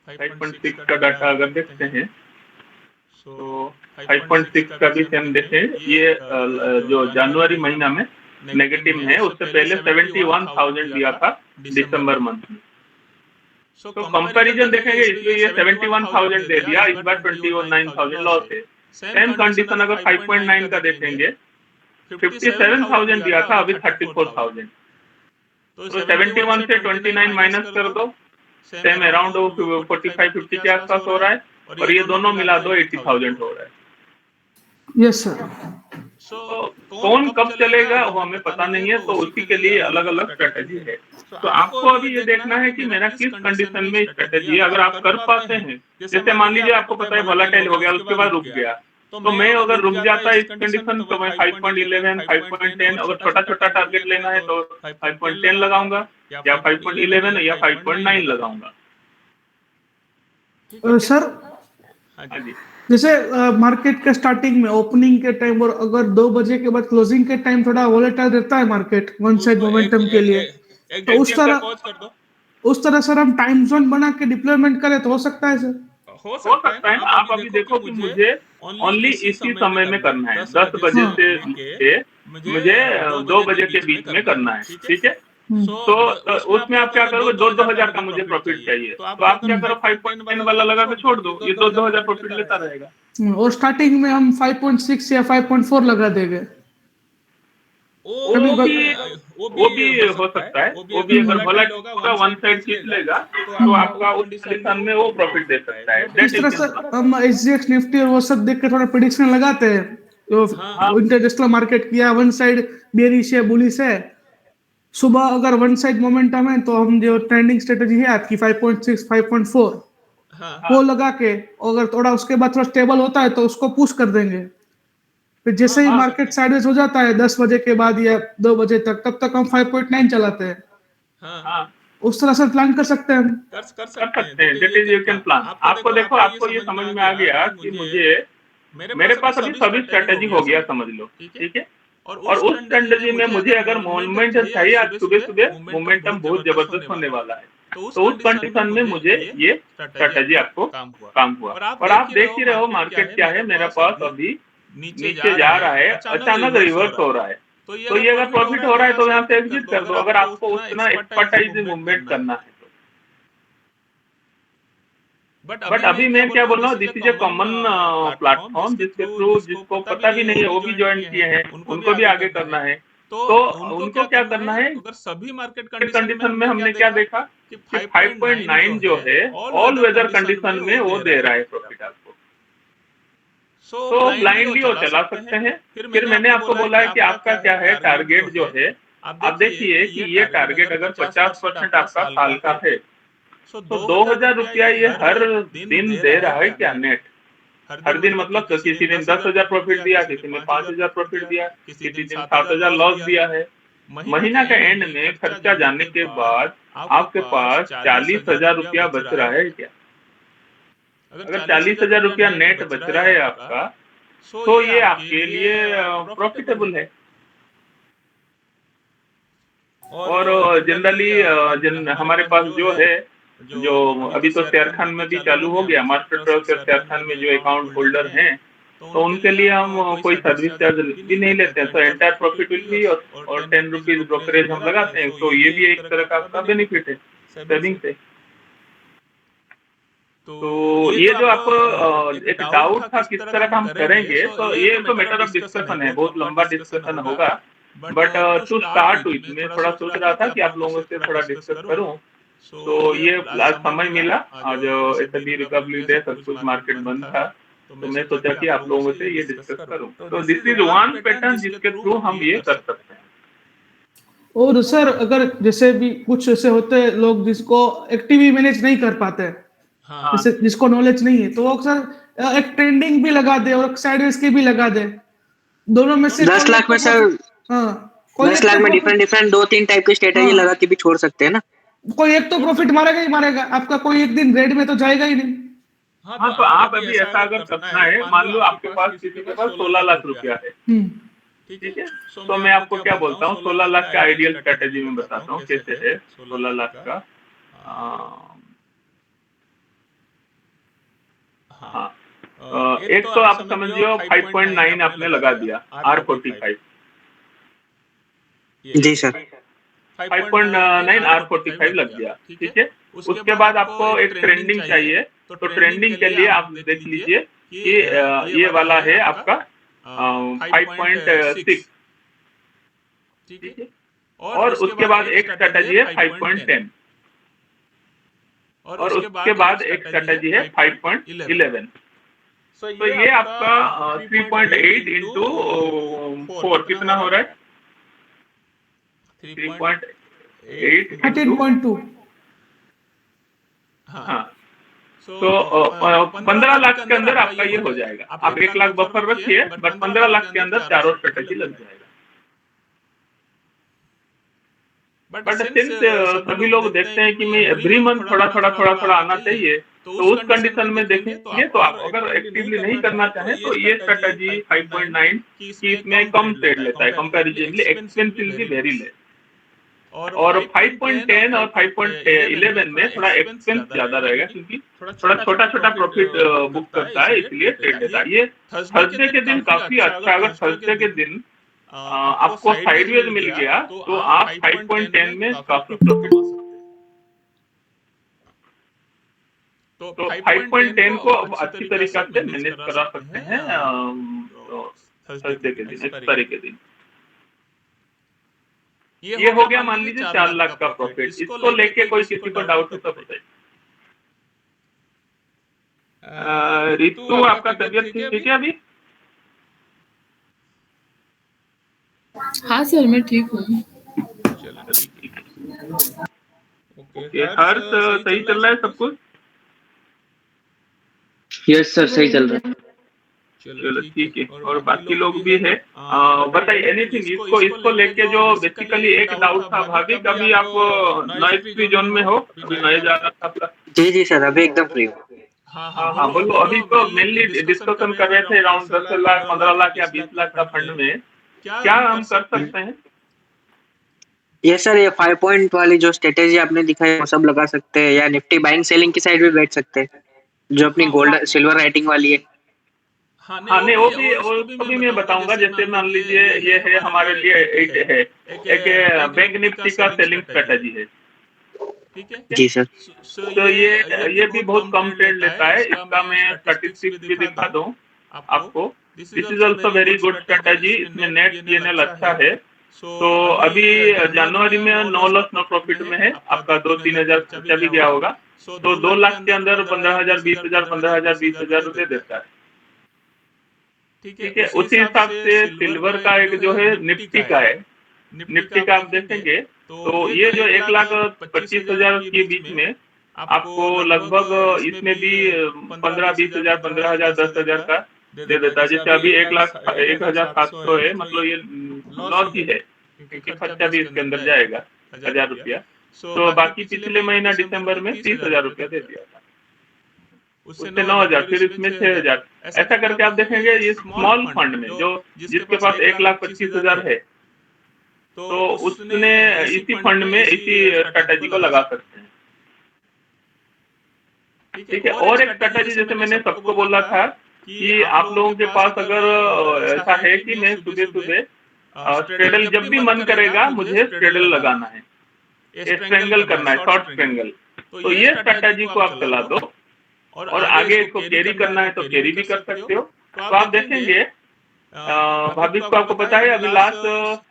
5.6 का डाटा अगर देखते हैं तो 5.6 का भी सेम देखें, ये जो जनवरी महीना में नेगेटिव है, उससे पहले 71,000 दिया था दिसंबर मंथ में। तो कंपैरिजन देखेंगे, इसलिए ये 71,000 दे दिया, इस बार 29,000 लॉस है। सेम कंडीशन अगर 5.9 का देखेंगे, 57,000 दिया था, अभी 34,000। तो 71 से 29 माइनस कर दो, सेम अराउंड 45-50 के आसपास हो रहा है, और ये दोनों मिला दो 80,000 हो रहा है। Yes sir. तो कौन कब चलेगा वो हमें पता नहीं है, तो उसी के लिए अलग अलग स्ट्रेटेजी है। तो आपको अभी ये देखना है कि मेरा किस कंडीशन में स्ट्रेटेजी है। अगर आप कर पाते हैं, जैसे मान लीजिए आपको पता है वोलेटाइल हो गया, उसके बाद रुक गया, तो मैं अगर रुक जाता इस कंडीशन तो मैं 5.11, 5.10, अगर छोटा छोटा टारगेट लेना है तो 5.10 लगाऊंगा, या 5.11 या 5.9 लगाऊंगा। सर हाँ जी, जैसे मार्केट के स्टार्टिंग में ओपनिंग के टाइम और अगर 2 बजे के बाद क्लोजिंग के टाइम थोड़ा वोलेटाइल रहता है मार्केट वन साइड मोमेंटम के लिए, तो उस तरह सर हम टाइम जोन बना के डिप्लॉयमेंट करें तो हो सकता है सर? हो सकता है। आप अभी देखो कि मुझे ओनली इसी समय में करना है, 10 बजे से मुझे 2 बजे के बीच में करना है, ठीक है। तो उसमें आप क्या करोगे, 2,000 का मुझे प्रॉफिट चाहिए, तो आप क्या करो 5.10 वाला लगा के छोड़ दो, ये 2,000 प्रॉफिट लेता रहेगा। और स्टार्टिंग में हम 5.6 या 5.4 लगा देंगे, वो भी हो सकता है। वो भी अगर वोलेटाइल होगा, वन साइड खींच लेगा, तो आपका उस कंडीशन में वो प्रॉफिट दे सकता है। इस तरह से हम एसजीएक्स निफ्टी और वो सब देख के थोड़ा प्रेडिक्शन लगाते हैं। तो इंटरनेशनल मार्केट किया वन साइड बेरिश है बुलिश है, सुबह अगर वन साइड मोमेंटम है तो हम जो ट्रेंडिंग स्ट्रेटजी है आपकी 5.6 5.4 वो लगा के, अगर थोड़ा उसके बाद थोड़ा स्टेबल होता है तो उसको पुश कर देंगे। फिर जैसे ही मार्केट साइडवेज हो जाता है 10 बजे के बाद या 2 बजे तक, तब तक हम 5.9 चलाते हैं। हाँ, उस तरह से प्लान कर सकते हैं हम। कर कर सकते हैं। सकते हैं, that is you can plan. आपको देखो, आपको ये समझ में आ गया कि मुझे, मेरे पास अभी सभी स्ट्रेटेजी हो गया समझ लो, ठीक है। और उस स्ट्रेटेजी में मुझे अगर मूवमेंट चाहिए, आज सुबह सुबह मोमेंटम बहुत जबरदस्त होने वाला है, तो उस कंडीशन में मुझे ये स्ट्रेटेजी आपको काम हुआ। और आप देख ही रहे हो मार्केट क्या है, मेरा पास अभी नीचे जा रहा है, अचानक रिवर्स हो रहा है। तो ये अगर प्रॉफिट हो रहा है तो यहाँ से एग्जिट कर दो, अगर आपको उतना एक्सपर्टाइज मूवमेंट करना है तो। बट अभी मैं क्या बोल रहा हूँ, this is a common platform जिसके थ्रू जिसको पता भी नहीं है वो भी ज्वाइन किए हैं, उनको भी आगे करना है। तो उनको क्या करना है, अगर सभी मार्केट कंडीशन में हमने क्या देखा कि 5.9 जो है ऑल वेदर कंडीशन में वो दे रहा है प्रॉफिट आपको। तो ब्लाइंडली वो चला सकते हैं। फिर मैंने आपको बोला है कि आपका क्या है टारगेट जो है। आप देखिए कि ये टारगेट अगर 50% आपका साल का है, तो 2,000 रुपया ये हर दिन दे रहा है क्या नेट। हर दिन मतलब तो किसी दिन 10,000 प्रॉफिट दिया, किसी ने 5,000 प्रॉफिट दिया, किसी दिन 7,000 लॉस दिया है। महीना का एंड में खर्चा जाने के बाद आपके पास 40,000 रुपया बच रहा है क्या। अगर 40,000 रुपया नेट बच रहा है आपका, तो ये आपके लिए प्रॉफिटेबल है। और जनरली हमारे पास जो है, जो अभी तो शेयर खान में भी चालू हो गया, मास्टर ट्रस्ट और शेयर खान में जो अकाउंट होल्डर हैं, तो उनके लिए हम कोई सर्विस चार्ज भी नहीं लेते हैं। तो एंटायर प्रॉफिट विल भी, और 10 रुपीज ब्रोकरेज हम लगाते हैं। तो ये भी एक तरह का आपका बेनिफिट है सेविंग से। तो ये जो आप एक डाउट था किस तरह का हम करेंगे, तो ये तो मैटर ऑफ डिस्कशन है, बहुत लंबा डिस्कशन होगा। बट टू स्टार्ट विथ मैं थोड़ा सोच रहा था कि आप लोगों से थोड़ा डिस्कस करूं। तो ये आज समय मिला, आज ऐसे भी रिपब्लिक डे, सब कुछ मार्केट बंद था, तो मैं सोचा कि आप लोगों से ये डिस्कस करूं। तो दिस इज वन पैटर्न जिसके थ्रू हम ये कर सकते हैं। और सर, अगर जैसे भी कुछ ऐसे होते हैं लोग जिसको एक्टिव मैनेज नहीं कर पाते, जैसे जिसको नॉलेज नहीं है, तो वो सर एक ट्रेंडिंग भी लगा दे और साइडवेज की भी लगा दे, दोनों में से 10 लाख में सर, हाँ, 10 लाख में डिफरेंट 2-3 टाइप की स्ट्रेटेजी लगा के भी छोड़ सकते हैं ना। कोई एक तो प्रॉफिट मारेगा ही मारेगा आपका, कोई एक दिन रेड में तो जाएगा ही नहीं। हाँ, तो आप अभी ऐसा अगर करना है, मान लो आपके पास किसी के पास 16 लाख रुपया है, ठीक है। तो मैं आपको क्या बोलता हूँ, 16 लाख का आइडियल स्ट्रेटेजी में बताता हूँ कैसे है 16 लाख का। हाँ, एक तो आप समझियो 5.9 आपने लगा दिया, R45। जी सर, 5.9 R45 लग गया, ठीक है। उसके बाद आपको एक ट्रेंडिंग चाहिए, तो ट्रेंडिंग के लिए आप देख लीजिए कि ये वाला है आपका 5.6, ठीक है। और उसके बाद एक स्ट्रेटेजी है 5.10, और उसके बाद एक स्ट्रेटेजी है 5.11। तो ये आपका 3.8 इंटू 4 कितना हो रहा है, 3.8 13.2। हाँ, तो 15 लाख के अंदर आपका ये हो जाएगा। आप 1 लाख बफर रखिए, बट 15 लाख के अंदर चारों स्ट्रेटेजी लग जाएगा। बट सिंस सभी लोग देखते हैं कि मैं एवरी मंथ थोड़ा आना चाहिए, तो उस कंडीशन में देखेंगे तो आप अगर एक्टिवली नहीं करना चाहें तो ये स्ट्रेटेजी 5.9 की इसमें कम ट्रेड लेता है, कंपैरेटिवली एक्सपेंसिवली वेरी लेस। और 5.10 और 5.11 में थोड़ा एक्सपेंस ज्यादा रहेगा, क्योंकि थोड़ा छोटा प्रॉफिट बुक करता है, इसलिए ट्रेड देता है। ये थर्सडे के दिन काफी अच्छा, अगर थर्सडे के दिन आपको साइडवेज मिल गया तो आप 5.10 में काफी प्रॉफिट कमा सकते हैं। तो 5.10 को अब अच्छी तरीका से मैनेज करा सकते हैं थर्सडे के दिन, एक्सपायरी के दिन। ये हो गया मान लीजिए 4 लाख का प्रॉफिट। इसको लेके कोई किसी को डाउट हो तो बताइए। रितु, आपका तबीयत ठीक है अभी? हाँ सर, मैं ठीक हूँ। ओके, हर्ष सही चल रहा है सब कुछ? यस सर, सही चल रहा है। चलो ठीक है। और बाकी लोग भी है, बताइए एनीथिंग इसको लेके जो बेसिकली एक डाउट था भाभी, कभी आप नॉइज फ्री जोन में हो? अभी नॉइज आ रहा था आपका? जी सर, अभी एकदम फ्री हूँ। हाँ बोलो। अभी तो मेनली डिस्कशन कर रहे थे अराउंड 10 लाख 15 लाख या 20 लाख का फंड में क्या हम कर सकते हैं? ये सर, ये 5 पॉइंट वाली जो स्ट्रेटेजी आपने दिखाई वो सब लगा सकते हैं, या निफ्टी बाइंग सेलिंग की साइड भी बैठ सकते हैं, जो अपनी गोल्ड सिल्वर राइटिंग वाली है। हाँ नहीं, वो भी मैं बताऊंगा। जैसे मान लीजिए ये है हमारे लिए एक बैंक निफ्टी का सेलिंग स्ट्रेटजी है, ठीक है जी सर। तो ये भी बहुत कम ट्रेड लेता है। इसका मैं स्टैटिस्टिक्स भी दिखा दूं आपको। This is also very good strategy. इसमें नेट पीएनएल अच्छा है। तो अभी जनवरी में 9 लॉस 9 प्रॉफिट में है। आपका 2-3 हजार खर्चा भी गया होगा, तो 2 लाख के अंदर 15,000 20,000 15,000 20,000 रुपए देता है, ठीक है। उसी हिसाब से सिल्वर का एक जो है निफ्टी का है, निफ्टी का आप देखेंगे तो ये जो 1,25,000 के बीच में आपको लगभग इसमें भी 15-20 हजार 15,000 10,000 का दे देता है। जैसे अभी 1,0700 है, मतलब ये लॉस ही है क्योंकि खर्चा भी इसके अंदर जाएगा 1,000 रुपया। तो बाकी पिछले महीना दिसंबर में 30,000 रुपया दे दिया था, उससे 9,000, फिर इसमें 6,000। ऐसा करके आप देखेंगे ये स्मॉल फंड में जो जिसके पास 1,25,000 है, तो उसने इसी फंड में इसी स्ट्रेटजी को लगा सकते हैं, ठीक है। और एक स्ट्रेटजी जैसे मैंने सबको बोला था कि आप लोगों के पास अगर ऐसा है कि मैं सुबह सुबह स्ट्रेडल जब भी मन करेगा मुझे स्ट्रेडल लगाना है, स्ट्रेंगल करना है, शॉर्ट स्ट्रेंगल, तो ये स्ट्रेटजी को आप चला दो। और आगे इसको कैरी करना है तो कैरी भी कर सकते हो। तो आप देखेंगे भाभी को आपको पता है अभी लास्ट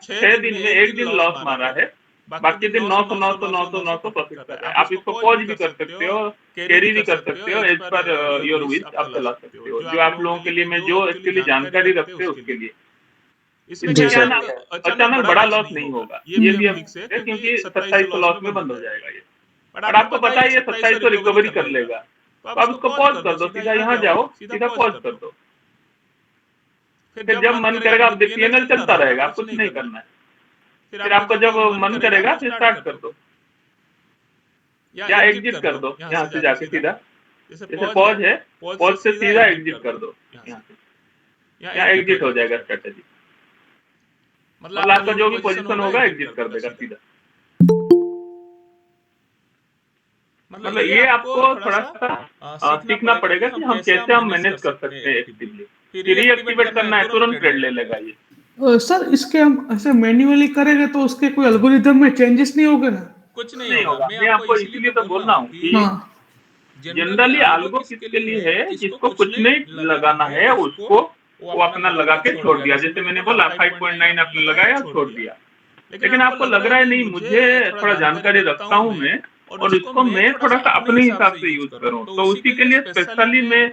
6 दिन में एक दिन लॉस मारा है, बाकी दिन 900 प्रॉफिट कर रहा है। आप इसको पॉज भी कर सकते हो, कैरी भी कर सकते हो, एज पर योर विश आप चला सकते हो, जो आप लोगों के लिए मैं जो एक्चुअली जानकारी रखते हो उसके लिए। इसमें अचानक बड़ा लॉस नहीं होगा, ये भी हम क्योंकि 2700 लॉस में बंद हो जाएगा ये। और आपको पता है ये 2700 रिकवरी कर लेगा, तो आप इसको पॉज कर दो, सीधा यहाँ जाओ, सीधा पॉज कर दो, फिर जब मन करेगा आप पीएनएल चलता रहेगा, आप कुछ नहीं करना है। फिर आपको जब मन करेगा फिर स्टार्ट कर दो या एग्जिट कर दो यहाँ से जाके सीधा। जैसे पॉज है, पॉज से सीधा एग्जिट कर दो, यहाँ एग्जिट हो जाएगा स्ट्रेटजी। मतलब आपका जो भी पोजीशन होगा एग्जिट कर देगा सीधा। मतलब ये आपको थोड़ा सा सीखना पड़ेगा कि हम कैसे हम मैनेज कर सकते हैं एक्टिवली। फिर रीएक्टिवेट करना है, तुरंत ट्रेड ले लेगा ये। सर इसके हम ऐसे मैन्युअली करेंगे तो उसके कोई एल्गोरिथम में चेंजेस नहीं होगा ना? कुछ नहीं होगा। मैं आपको इसीलिए तो बोल रहा हूँ कि जनरली अल्गो किसके लिए है, जिसको कुछ नहीं लगाना है उसको वो अपना लगा के छोड़ दिया। जैसे मैंने बोला 5.9 आपने लगाया छोड़ दिया, लेकिन आपको लग रहा है नहीं मुझे थोड़ा जानकारी रखता हूँ मैं और इसको मैं थोड़ा सा अपने हिसाब से यूज करूँ, तो उसी के लिए स्पेशली मैं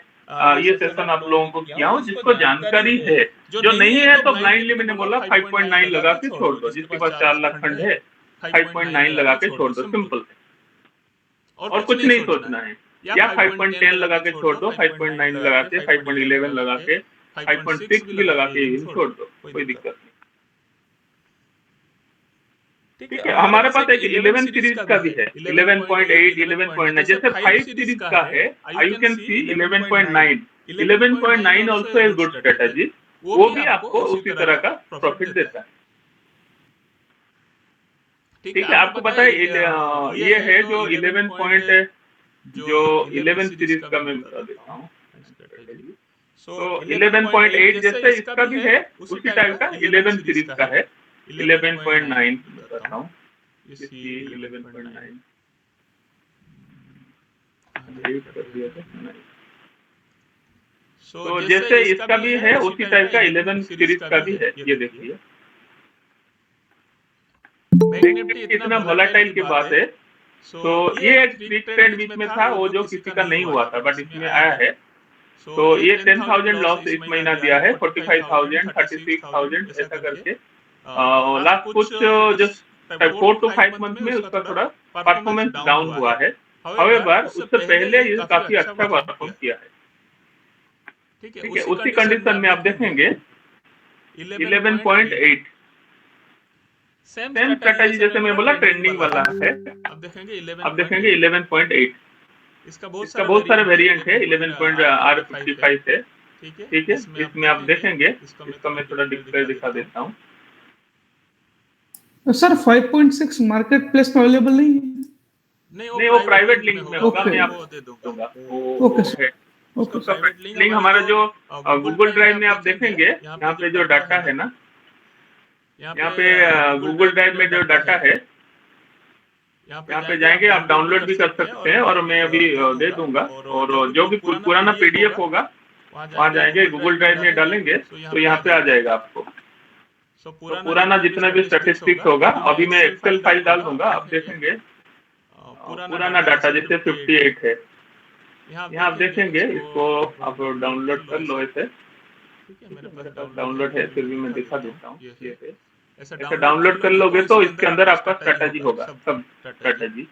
ये सेशन आप लोगों को किया हूँ जिसको जानकारी है। जो नहीं है तो ब्लाइंडली मैंने बोला 5.9 लगा के छोड़ दो। जिसके पास 4 लाख खंड है 5.9 लगा के छोड़ दो, सिंपल है, और कुछ नहीं सोचना है। या 5.10 लगा के छोड़ दो, 5.9 लगा के 5.11 लगा के 5.6 भी लगा के छोड़ दो, कोई दिक्कत नहीं, ठीक है। हमारे पास एक 11 सीरीज का भी है, 11.8 11.9 जैसे 5 सीरीज का है। You can see 11.9 also is good strategy, वो भी आपको उसी तरह का प्रॉफिट देता है, ठीक है। आपको पता है ये है जो 11 सीरीज का मैं बता देता हूँ। तो 11.8 जैसे इसका भी है उसी टाइप का 11 सीरीज का है। 11.9 बताता हूँ, 11.9 तो जैसे इसका भी है उसी टाइप का 11 सीरीज का भी है। ये देखिए इतना वोलेटाइल की बात है। तो ये एक स्ट्रीट ट्रेड बीच में था, वो जो किसी का नहीं हुआ था बट इसमें आया है। तो ये 10,000 लॉस इस महीना दिया है, 45,000 36,000 ऐसा करके। लास्ट कुछ जो 4 to 5 मंथ में उसका थोड़ा परफॉर्मेंस डाउन हुआ है। हाउएवर उससे पहले ये काफी अच्छा परफॉर्म किया है। ठीक है, उसी कंडीशन में आप देखेंगे 11.8 सेम स्ट्रेटजी जैसे मैं बोला ट्रेंडिंग वाला है। अब देखेंगे 11.8 इसका बहुत सारे वेरिएंट है। 11.R55 है, ठीक है। इसमें आप देखेंगे, इसका मैं थोड़ा दिखा देता हूँ। तो सर 5.6 मार्केट प्लेस में अवेलेबल नहीं है? नहीं, वो प्राइवेट लिंक में होगा, मैं आपको दे दूंगा। ओके सर, ओके उसका प्राइवेट लिंक हमारा जो गूगल ड्राइव में आप देखेंगे, यहाँ पे जो डाटा है ना, यहाँ पे गूगल ड्राइव में जो डाटा है, यहाँ पे जाएंगे, आप डाउनलोड भी कर सकते हैं और मैं अभी दे दूंगा। और जो भी पुराना पीडीएफ होगा वहाँ जाएंगे, गूगल ड्राइव में डालेंगे तो यहाँ पे आ जाएगा आपको। तो पुराना जितना भी स्टैटिस्टिक्स होगा, अभी मैं एक्सेल फाइल डाल दूंगा, आप देखेंगे पुराना डाटा जैसे 58 है। यहाँ आप देखेंगे, इसको आप डाउनलोड कर लो ऐसे, मेरे पास डाउनलोड है, फिर भी मैं दिखा देता हूँ। ये ऐसे डाउनलोड कर लोगे तो इसके अंदर आपका स्ट्रेटजी होगा, सब स्ट्रेटजी।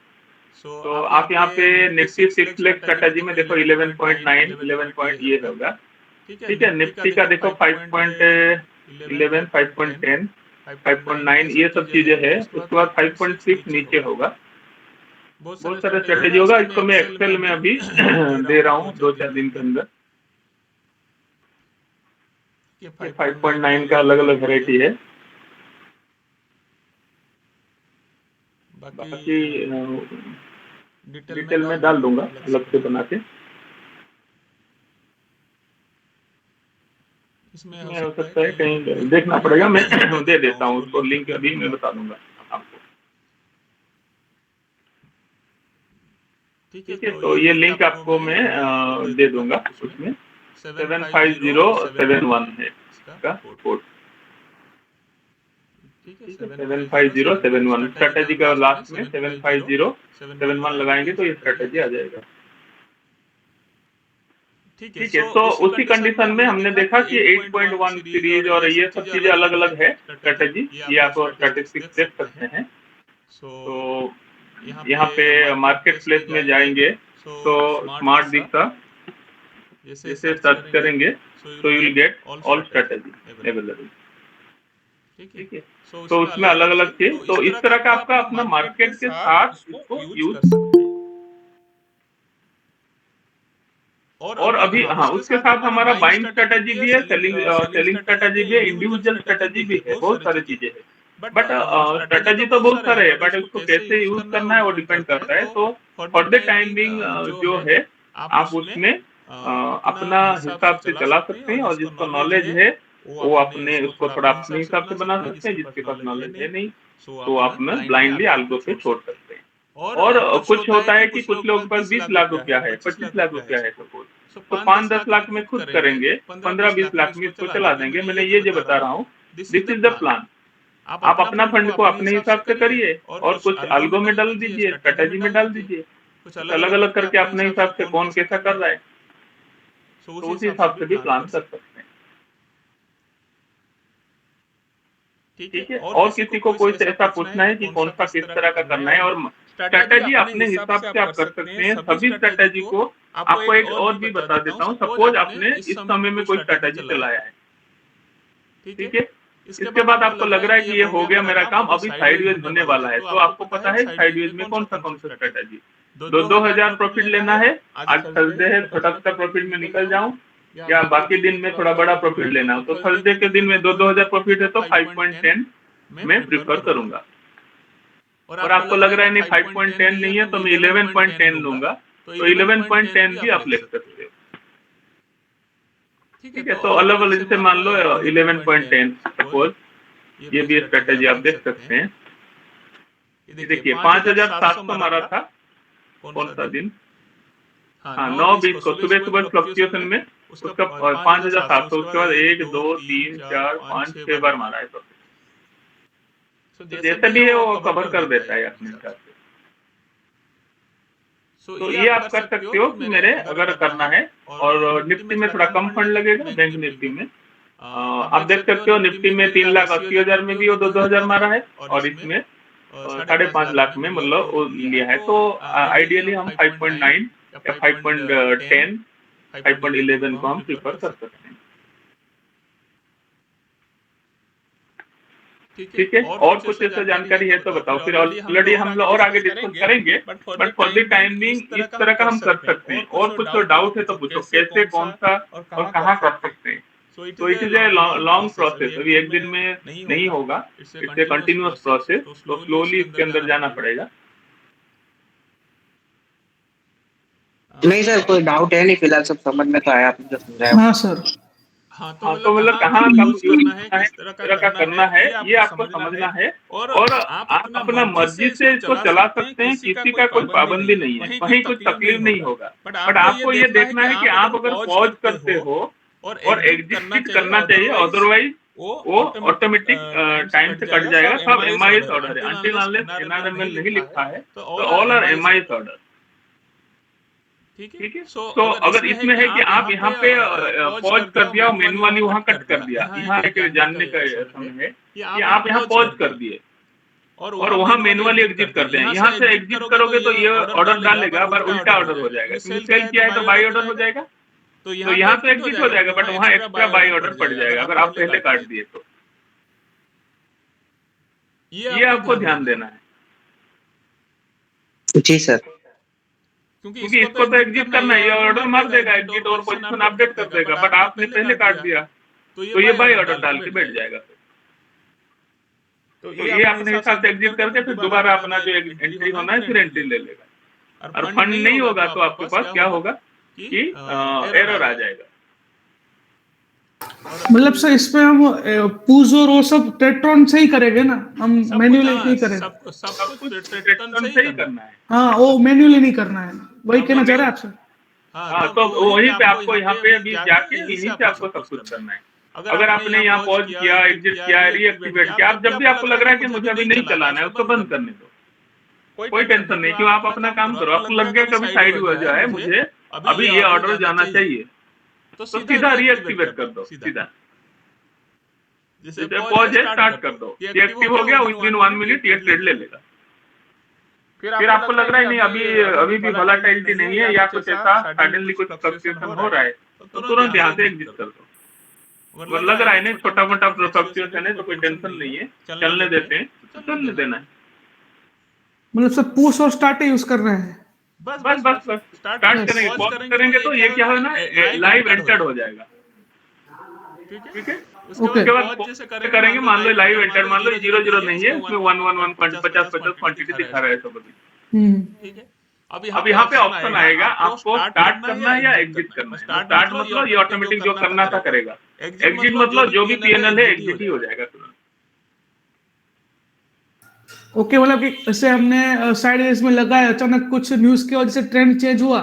तो आप यहाँ पे निफ्टी 6 लेग स्ट्रेटजी में देखो 11.9 11 ये होगा, ठीक है। निफ्टी का देखो 5.11 5.10 5.9 ये सब चीजें है। उसके बाद 5.6 नीचे होगा, बहुत सारे स्ट्रेटेजी होगा। इसको मैं एक्सेल में अभी दे रहा हूँ 2-4 दिन के अंदर। 5.9 का अलग अलग वेराइटी है। बाकी डिटेल में डाल दूंगा अलग से बना के। इसमें हो सकता है कहीं देखना पड़ेगा, मैं दे देता हूँ उसको लिंक, अभी मैं बता दूंगा आपको। ठीक है, तो ये लिंक आपको मैं दे दूंगा। उसमें 75071 है इसका कोड, 75071 स्ट्रेटेजी का लास्ट में 75071 लगाएंगे तो ये स्ट्रेटेजी आ जाएगा। ठीक है, तो उसी कंडीशन में हमने देखा कि 8.1 सीरीज और ये सब चीजें अलग अलग है स्ट्रेटेजी, ये आप स्टैटिस्टिक्स देख सकते हैं। तो यहाँ पे मार्केट प्लेस में जाएंगे तो स्मार्ट दीक्षा जैसे सर्च करेंगे तो you will get all strategy available, ठीक है। तो उसमें अलग अलग चीज, तो इस तरह का आपका अपना मार्केट के साथ इसको यूज कर सकते हैं। और अभी हाँ, उसके साथ हमारा बाइंग स्ट्रेटेजी भी है, सेलिंग स्ट्रेटेजी भी है, इंडिविजुअल स्ट्रेटेजी भी है, बहुत सारी चीजें है। बट स्ट्रेटेजी तो बहुत सारे है, बट उसको कैसे यूज करना है वो डिपेंड करता है। तो फॉर द टाइमिंग जो है आप उसमें अपना हिसाब से चला सकते हैं, और जिसको नॉलेज है वो अपने उसको थोड़ा अपने हिसाब से बना सकते हैं। जिसके पास नॉलेज है नहीं तो आप ब्लाइंडली आल्गो पे छोड़ सकते हैं। और कुछ होता है कि कुछ लोग पास 20 लाख रुपया है, 25 लाख रुपया है सपोज, तो 5-10 लाख में खुद करेंगे, 15-20 लाख में इसको चला देंगे। मैंने ये जो बता रहा हूँ, दिस इज द प्लान। आप अपना फंड को अपने हिसाब से करिए और कुछ अल्गो में डाल दीजिए, स्ट्रेटेजी में डाल दीजिए, कुछ अलग अलग करके अपने हिसाब से कौन कैसा कर रहा है तो उसी हिसाब से भी प्लान कर सकते हैं। ठीक है, और किसी को कोई ऐसा पूछना है कि कौन सा किस तरह का करना है, और स्ट्रेटेजी अपने हिसाब से आप कर सकते हैं सभी स्ट्रेटेजी को। आपको एक और भी बता देता हूँ, सपोज आपने इस समय में कोई स्ट्रेटेजी चलाया है, ठीक है, इसके बाद आपको लग रहा है कि ये हो गया मेरा काम, अभी साइडवेज बनने वाला है, तो आपको पता है साइडवेज में कौन सा स्ट्रेटेजी 2,000 प्रॉफिट लेना है, आज थर्सडे है, छोटा सा प्रॉफिट में निकल जाऊं, या बाकी दिन में थोड़ा बड़ा प्रॉफिट लेना हो। तो थर्सडे के दिन में 2,000 प्रॉफिट है तो 5.10 मैं प्रिफर करूंगा। और आपको लग रहा है नहीं 5.10 नहीं है तो मैं 11.10 लूंगा, तो 11.10 भी आप ले सकते हो। ठीक है, तो अलग अलग जैसे मान लो 11.10 सपोज, ये भी स्ट्रेटेजी आप देख सकते हैं। देखिए 5,700 मारा था, कौन सा दिन, हाँ 9-20 को, सुबह फ्लक्चुएशन में उसका 5,700, उसके बाद 1 2 3 4 5 6 बार मारा है। तो जैसे भी है वो कवर कर देता है अपने हिसाब से। तो ये आप कर सकते हो कि मेरे अगर करना है, और निफ्टी में थोड़ा कम फंड लगेगा, बैंक निफ्टी में आप देख सकते हो निफ्टी में 3,80,000 में भी वो 2,000 मारा है, और इसमें 5.5 लाख में मतलब वो लिया है। तो आइडियली हम 5.9 या 5.10 5.11 को हम प्रीफर कर सकते हैं। ठीक है, और कुछ ऐसा जानकारी है तो बताओ। फिर ऑलरेडी हम लोग और आगे डिस्कस करेंगे, बट फॉर द टाइमिंग इस तरह का हम कर सकते हैं। और कुछ डाउट है तो पूछो, कैसे, कौन सा और कहाँ कर सकते हैं। तो it is a long process, अभी एक दिन में नहीं होगा, इट्स ए कंटिन्यूअस प्रोसेस, तो स्लोली इसके अंदर जाना पड़ेगा। नहीं सर, कोई डाउट है नहीं फिलहाल, सब समझ में तो आया आपने जो समझाया। हाँ सर। हाँ तो मतलब कहाँ यूज करना है, किस तरह का करना है, ये आपको समझना है। और आप अपना मर्जी से इसको चला सकते हैं, किसी का कोई पाबंदी नहीं है, कहीं कुछ तकलीफ नहीं होगा। बट आपको ये देखना है कि आप अगर पॉज करते हो और एग्जिट करना चाहिए, अदरवाइज वो ऑटोमेटिक टाइम से कट जाएगा। सब एमआईएस ऑर्डर है, अनटिल अनलेस एनआरएमएल नहीं लिखा है तो ऑल आर एमआईएस ऑर्डर। ठीक है, तो अगर इसमें है कि आप यहाँ पे पॉज कर दिया और मैनुअली वहाँ कट कर दिया, यहाँ एक जानने का समय है कि आप यहाँ पॉज कर दिए और वहाँ मैनुअली एग्जिट करते हैं। यहाँ से एग्जिट करोगे तो ये ऑर्डर डालेगा, पर उल्टा ऑर्डर हो जाएगा। सेल किया है तो बाई ऑर्डर हो जाएगा, तो यहाँ से एग्जिट हो जाएगा, बट वहाँ एक्स्ट्रा बाई ऑर्डर पड़ जाएगा अगर आप पहले काट दिए तो। ये आपको ध्यान देना है। जी सर। क्योंकि इसको तो एग्जिट करना है, ये ऑर्डर मार देगा एग्जिट और पोजीशन अपडेट कर देगा, बट आपने पहले काट दिया तो ये बाई ऑर्डर डाल के बैठ जाएगा। तो ये अपने हिसाब से एग्जिट करके फिर दोबारा अपना जो एंट्री होना है फिर एंट्री ले लेगा। और फंड नहीं होगा तो आपके पास क्या होगा कि एरर आ जाएगा। मतलब सर इसमें हम पूज और वो सब टेट्रॉन से ही करेंगे ना, हम मैन्युअली नहीं करेंगे। सब कुछ टेट्रॉन से ही करना है। हाँ, वो मैन्युअली नहीं करना है, वही कहना चाह रहे हैं आपसे। हाँ, तो वहीं पे आपको यहाँ पे अभी जाके यहीं से आपको सब कुछ करना है। अगर आपने यहाँ पॉज किया, एग्जिट किया, रीएक्टिवेट किया, आप जब भी आपको लग रहा है कि मुझे अभी नहीं चलाना है, उसको बंद करने दो, कोई टेंशन नहीं। क्यों, आप अपना काम करो। आपको लग गया कभी साइड हुआ जो है मुझे अभी ये ऑर्डर जाना चाहिए, तो सीधा रीएक्टिवेट कर दो। सीधा जैसे पॉज है स्टार्ट कर दो, ये एक्टिव हो गया, विदिन 1 मिनट ये ट्रेड ले लेगा। फिर आपको लग रहा है नहीं अभी भी वोलेटिलिटी नहीं है या कुछ ऐसा सडनली कुछ फ्लक्चुएशन हो रहा है, तो तुरंत यहाँ से एग्जिट कर दो। अगर लग रहा है नहीं छोटा मोटा फ्लक्चुएशन है तो कोई टेंशन नहीं है, चलने देते हैं तो चलने देना है। मतलब सब पुश और स्टार्ट यूज कर रहे हैं। बस स्टार्ट करेंगे, पॉज करेंगे तो ये क्या है ना, लाइव एंटर्ड हो जाएगा। ठीक है, उसके बाद करेंगे, मान लो लाइव एंटर, मान लो 0 नहीं है, उसमें 1 50 क्वांटिटी दिखा रहा है सब अभी। ठीक है, अब यहाँ पे ऑप्शन आएगा आपको स्टार्ट करना है या एग्जिट करना है। स्टार्ट मतलब ये ऑटोमेटिक जो करना था करेगा, एग्जिट मतलब जो भी पीएनएल है एग्जिट ही हो जाएगा तुरंत। ओके, मतलब कि जैसे हमने साइड वेज में लगाया, अचानक कुछ न्यूज की वजह से ट्रेंड चेंज हुआ,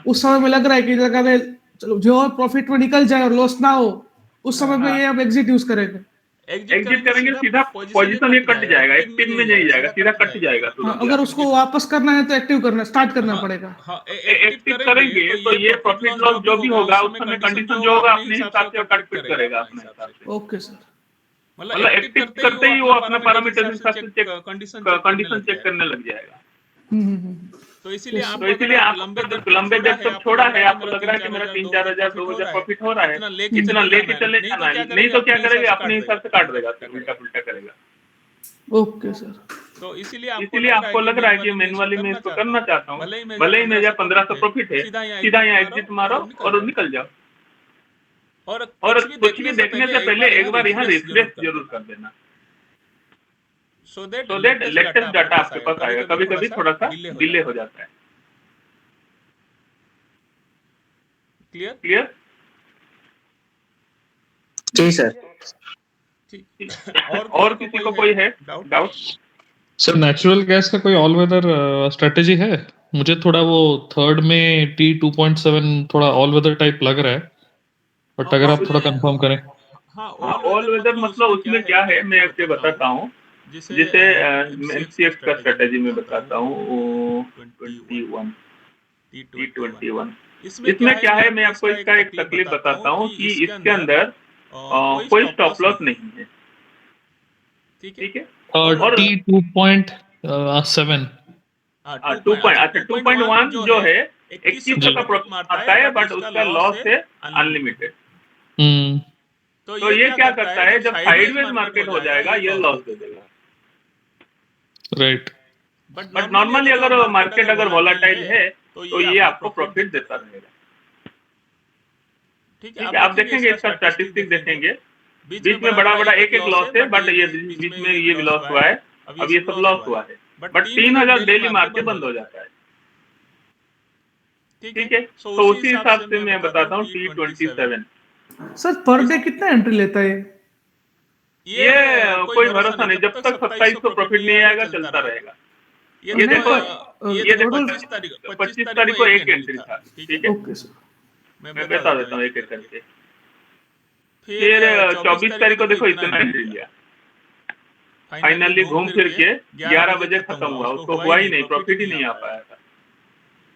उस समय में लग रहा है कि जगह चलो जो प्रॉफिट में निकल जाए और लॉस ना हो, उस समय में ये हम एग्जिट यूज करेंगे। एग्जिट करेंगे, सीधा पोजीशन ये कट जाएगा, एक्टिव में नहीं जाएगा, सीधा कट जाएगा। अगर उसको वापस करना है तो एक्टिव करना स्टार्ट करना पड़ेगा। एक्टिव करेंगे तो ये प्रॉफिट लॉस जो भी होगा उस समय कंडीशन जो होगा अपने हिसाब से कट पिट करेगा अपने हिसाब से। ओके सर, मतलब एक्टिव करते ही वो अपना पैरामीटर हिसाब से कंडीशन चेक करने लग जाएगा। तो इसीलिए आप लंबे देर तक छोड़ा है, आपको लग रहा है कि मेरा 3-4 हजार 2,000 प्रॉफिट हो रहा है, इतना लेके चले जाना है, नहीं तो क्या करेगा अपने हिसाब से काट देगा, उल्टा पुल्टा करेगा। ओके सर, तो इसीलिए आपको लग रहा है कि मैनुअली मैं इसको करना चाहता हूँ, भले ही मेरा 1500 प्रॉफिट है, सीधा यहाँ एग्जिट मारो और निकल जाओ। और कुछ भी देखने से पहले एक बार यहाँ रिफ्रेश जरूर कर देना, so that लेटेस्ट डाटा आपके पास आएगा। कभी कभी थोड़ा सा डिले हो जाता है। क्लियर? जी सर। और किसी को कोई है डाउट? सर नेचुरल गैस का कोई ऑल वेदर स्ट्रेटेजी है? मुझे थोड़ा वो थर्ड में T2.7 थोड़ा ऑल वेदर टाइप लग रहा है, बट अगर आप थोड़ा कंफर्म करें। हाँ, ऑल वेदर मतलब उसमें क्या है मैं आपको बताता हूँ। जिसे एमसीएक्स का स्ट्रेटेजी में बताता हूँ, T21। इसमें क्या है मैं आपको इसका एक तकलीफ बताता हूँ कि इसके अंदर कोई स्टॉप लॉस नहीं है। ठीक है, और T2.7 2.1 जो है 2100 का प्रॉफिट आता है, बट उसका लॉस है अनलिमिटेड। तो ये क्या करता है, जब साइडवेज मार्केट हो जाएगा ये लॉस दे देगा। राइट। बट नॉर्मली अगर मार्केट अगर वोलाटाइल है तो ये आपको प्रॉफिट देता रहेगा। ठीक है, आप देखेंगे इसका स्टैटिस्टिक देखेंगे, बीच में बड़ा बड़ा एक लॉस है, बट ये बीच में ये भी लॉस हुआ है, अब ये सब लॉस हुआ है, बट 3000 डेली मार के बंद हो जाता है। ठीक है, तो उसी हिसाब से मैं बताता हूँ T27। सर पर डे कितना एंट्री लेता है ये कोई भरोसा नहीं, जब तक 2700 प्रॉफिट नहीं आएगा चलता रहेगा। ये देखो, ये देखो 25 तारीख को एक एंट्री था। ठीक है, ओके सर, मैं बता देता हूँ एक एक करके। फिर 24 तारीख को देखो इतना एंट्री लिया, फाइनली घूम फिर के 11 बजे खत्म हुआ, उसको हुआ ही नहीं, प्रॉफिट ही नहीं आ पाया था।